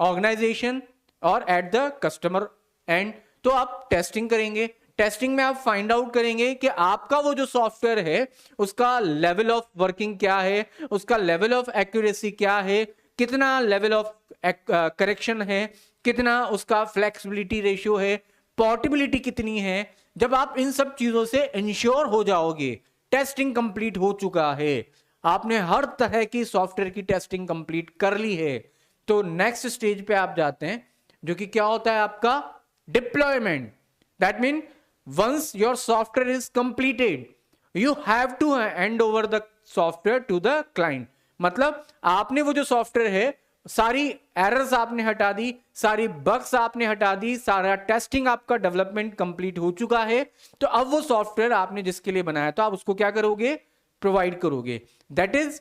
ऑर्गेनाइजेशन और एट द कस्टमर एंड। तो आप टेस्टिंग करेंगे, टेस्टिंग में आप फाइंड आउट करेंगे कि आपका वो जो सॉफ्टवेयर है उसका लेवल ऑफ वर्किंग क्या है, उसका लेवल ऑफ एक्यूरेसी क्या है, कितना लेवल ऑफ करेक्शन है, कितना उसका फ्लेक्सिबिलिटी रेशियो है, पोर्टेबिलिटी कितनी है। जब आप इन सब चीजों से इंश्योर हो जाओगे, टेस्टिंग कंप्लीट हो चुका है, आपने हर तरह की सॉफ्टवेयर की टेस्टिंग कंप्लीट कर ली है, तो नेक्स्ट स्टेज पे आप जाते हैं जो कि क्या होता है आपका deployment. That mean once your software is completed you have to hand over the software to the client. मतलब आपने वो जो सॉफ्टवेयर है सारी एरर्स आपने हटा दी, सारी बग्स आपने हटा दी, सारा टेस्टिंग आपका डेवलपमेंट कंप्लीट हो चुका है। तो अब वो सॉफ्टवेयर आपने जिसके लिए बनाया था आप उसको क्या करोगे, प्रोवाइड करोगे। That is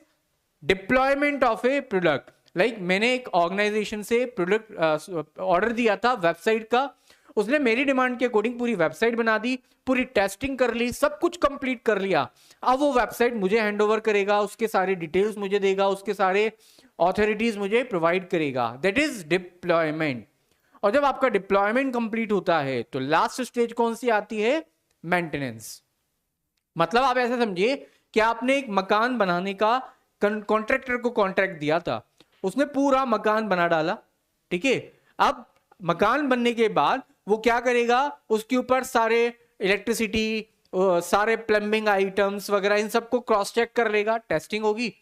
deployment of A product. Like मैंने एक ऑर्गेनाइजेशन से प्रोडक्ट ऑर्डर दिया था वेबसाइट का, उसने मेरी डिमांड के अकॉर्डिंग पूरी वेबसाइट बना दी, पूरी टेस्टिंग कर ली, सब कुछ कंप्लीट कर लिया। अब वो वेबसाइट मुझे हैंडओवर करेगा, उसके सारे डिटेल्स मुझे देगा, उसके सारे ऑथोरिटीज मुझे प्रोवाइड करेगा, दैट इज डिप्लॉयमेंट। और जब आपका डिप्लॉयमेंट कंप्लीट होता है तो लास्ट स्टेज कौन सी आती है, मेंटेनेंस। मतलब आप ऐसा समझिए कि आपने एक मकान बनाने का कॉन्ट्रैक्टर को कॉन्ट्रैक्ट दिया था, उसने पूरा मकान बना डाला, ठीक है। अब मकान बनने के बाद वो क्या करेगा, उसके ऊपर सारे इलेक्ट्रिसिटी, सारे प्लम्बिंग आइटम्स वगैरह इन सबको क्रॉस चेक कर लेगा, टेस्टिंग होगी।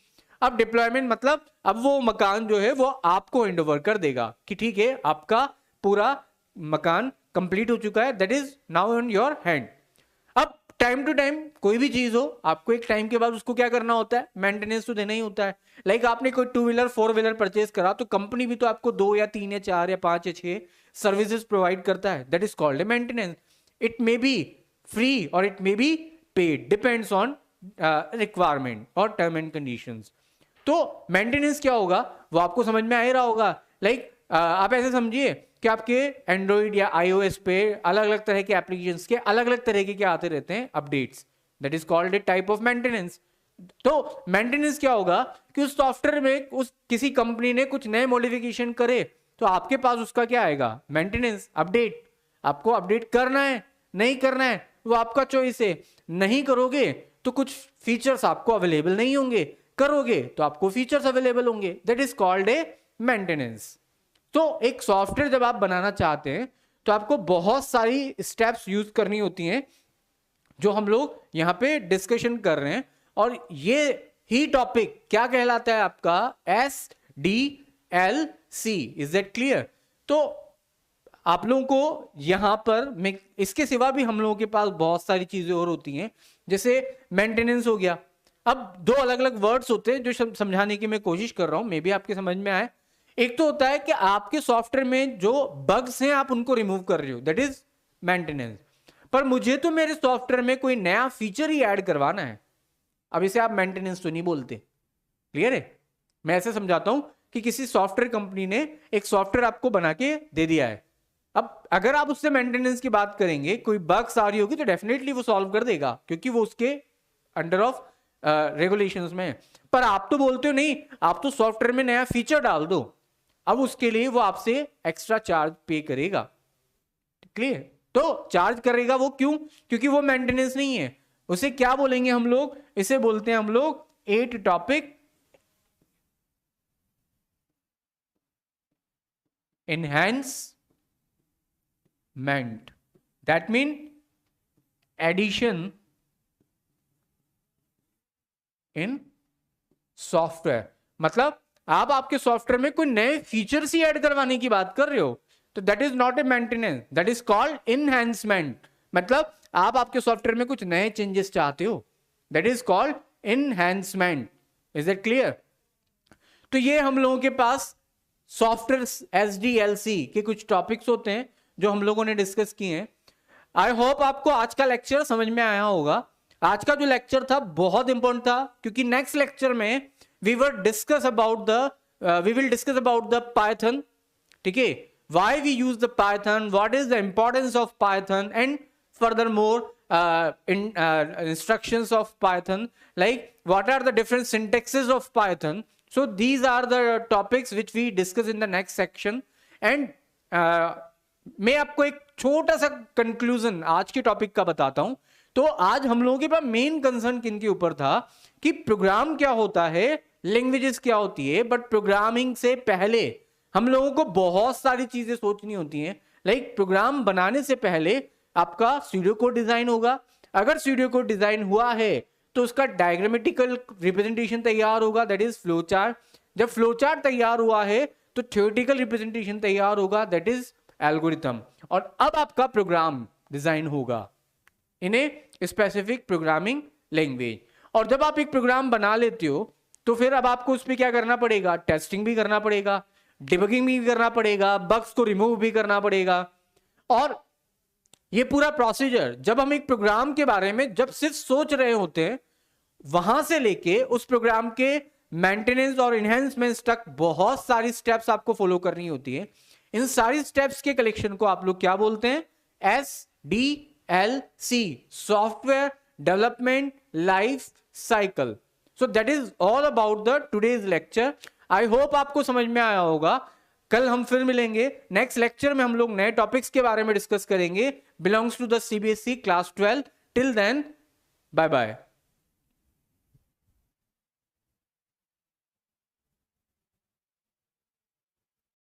अब डिप्लॉयमेंट मतलब अब वो मकान जो है वो आपको हैंड ओवर कर देगा कि ठीक है आपका पूरा मकान कंप्लीट हो चुका है, that is now in your hand. अब टाइम टू टाइम कोई भी चीज हो आपको एक टाइम के बाद उसको क्या करना होता है, मेंटेनेंस तो देना ही होता है। लाइक आपने कोई 2 व्हीलर 4 व्हीलर परचेज करा तो कंपनी भी तो आपको 2 या 3 या 4 या 5 या 6 सर्विसेज प्रोवाइड करता है, that is called a maintenance. It may be free और it may be paid, depends on requirement और टर्म एंड कंडीशंस। तो मेंटेनेंस क्या होगा वो आपको समझ में आ ही रहा होगा। लाइक आप ऐसे समझिए कि आपके एंड्रॉइड या iOS पे अलग अलग तरह के एप्लीकेशंस के अलग अलग तरह के क्या आते रहते हैं, updates, that is called A type of maintenance. तो मेंटेनेंस क्या होगा कि उस सॉफ्टवेयर में उस किसी कंपनी ने कुछ नए मॉडिफिकेशन करे तो आपके पास उसका क्या आएगा, मेंटेनेंस अपडेट। आपको अपडेट करना है नहीं करना है वो आपका चॉइस है। नहीं करोगे तो कुछ फीचर्स आपको अवेलेबल नहीं होंगे, करोगे तो आपको फीचर्स अवेलेबल होंगे। That is called a maintenance. तो एक सॉफ्टवेयर जब आप बनाना चाहते हैं तो आपको बहुत सारी स्टेप्स यूज करनी होती हैं जो हम लोग यहां पे डिस्कशन कर रहे हैं। और ये ही टॉपिक क्या कहलाता है आपका SDLC। Is that clear? तो आप लोगों को यहां पर इसके सिवा भी हम लोगों के पास बहुत सारी चीजें और होती हैं, जैसे मेंटेनेंस हो गया। अब दो अलग अलग वर्ड्स होते हैं जो समझाने की मैं कोशिश कर रहा हूं, मे बी आपके समझ में आए। एक तो होता है कि आपके सॉफ्टवेयर में जो बग्स हैं आप उनको रिमूव कर रहे हो, दैट इज मेंटेनेंस। पर मुझे तो मेरे सॉफ्टवेयर में कोई नया फीचर ही ऐड करवाना है, अब इसे आप मेंटेनेंस तो नहीं बोलते। क्लियर है? मैं ऐसे समझाता हूं कि किसी सॉफ्टवेयर कंपनी ने एक सॉफ्टवेयर आपको बना के दे दिया है। अब अगर आप उससे मेंटेनेंस की बात करेंगे, कोई बग्स आ रही होगी तो डेफिनेटली वो सॉल्व कर देगा क्योंकि वो उसके अंडर ऑफ रेगुलेशंस में है। पर आप तो बोलते हो नहीं, आप तो सॉफ्टवेयर में नया फीचर डाल दो, अब उसके लिए वो आपसे एक्स्ट्रा चार्ज पे करेगा। क्लियर? तो चार्ज करेगा वो क्यों? क्योंकि वो मेंटेनेंस नहीं है। उसे क्या बोलेंगे हम लोग? इसे बोलते हैं हम लोग 8 topic enhancement। that mean addition in software। मतलब आप आपके सॉफ्टवेयर में कोई नए फीचर्स ही ऐड करवाने की बात कर रहे हो तो that is not a maintenance, that is called enhancement. मतलब आप आपके सॉफ्टवेयर में कुछ नए चेंजेस चाहते हो, that is called enhancement. Is that clear? तो ये हम लोगों के पास सॉफ्टवेयर SDLC के कुछ टॉपिक्स होते हैं जो हम लोगों ने डिस्कस किए हैं। आई होप आपको आज का लेक्चर समझ में आया होगा। आज का जो लेक्चर था बहुत इंपॉर्टेंट था क्योंकि नेक्स्ट लेक्चर में we will discuss about the Python. ठीक है? Why we use the Python, what is the importance of Python and furthermore instructions of Python, like what are the different syntaxes of Python. So these are the topics which we discuss in the next section. And मैं आपको एक छोटा सा कंक्लूजन आज के टॉपिक का बताता हूं। तो आज हम लोगों के पास मेन कंसर्न किन के ऊपर था कि प्रोग्राम क्या होता है, लैंग्वेजेस क्या होती है। बट प्रोग्रामिंग से पहले हम लोगों को बहुत सारी चीजें सोचनी होती हैं। लाइक प्रोग्राम बनाने से पहले आपका स्यूडो कोड डिजाइन होगा। अगर स्यूडो कोड डिजाइन हुआ है तो उसका डायग्रामेटिकल रिप्रेजेंटेशन तैयार होगा, दैट इज फ्लो चार्ट। जब फ्लो चार्ट तैयार हुआ है तो थ्योरेटिकल रिप्रेजेंटेशन तैयार होगा, दैट इज एल्गोरिथम। और अब आपका प्रोग्राम डिजाइन होगा इन ए स्पेसिफिक प्रोग्रामिंग लैंग्वेज। और जब आप एक प्रोग्राम बना लेते हो तो फिर अब आपको उस पर क्या करना पड़ेगा? टेस्टिंग भी करना पड़ेगा, डिबगिंग भी करना पड़ेगा, बग्स को रिमूव भी करना पड़ेगा। और ये पूरा प्रोसीजर जब हम एक प्रोग्राम के बारे में जब सिर्फ सोच रहे होते हैं, वहां से लेके उस प्रोग्राम के मेंटेनेंस और एनहांसमेंट तक बहुत सारी स्टेप्स आपको फॉलो करनी होती है। इन सारी स्टेप्स के कलेक्शन को आप लोग क्या बोलते हैं? SDLC, software development life cycle. So that is all about the today's lecture. I hope आपको समझ में आया होगा। कल हम फिर मिलेंगे। नेक्स्ट लेक्चर में हम लोग नए टॉपिक्स के बारे में डिस्कस करेंगे, belongs to the CBSE class 12। Till then, bye bye.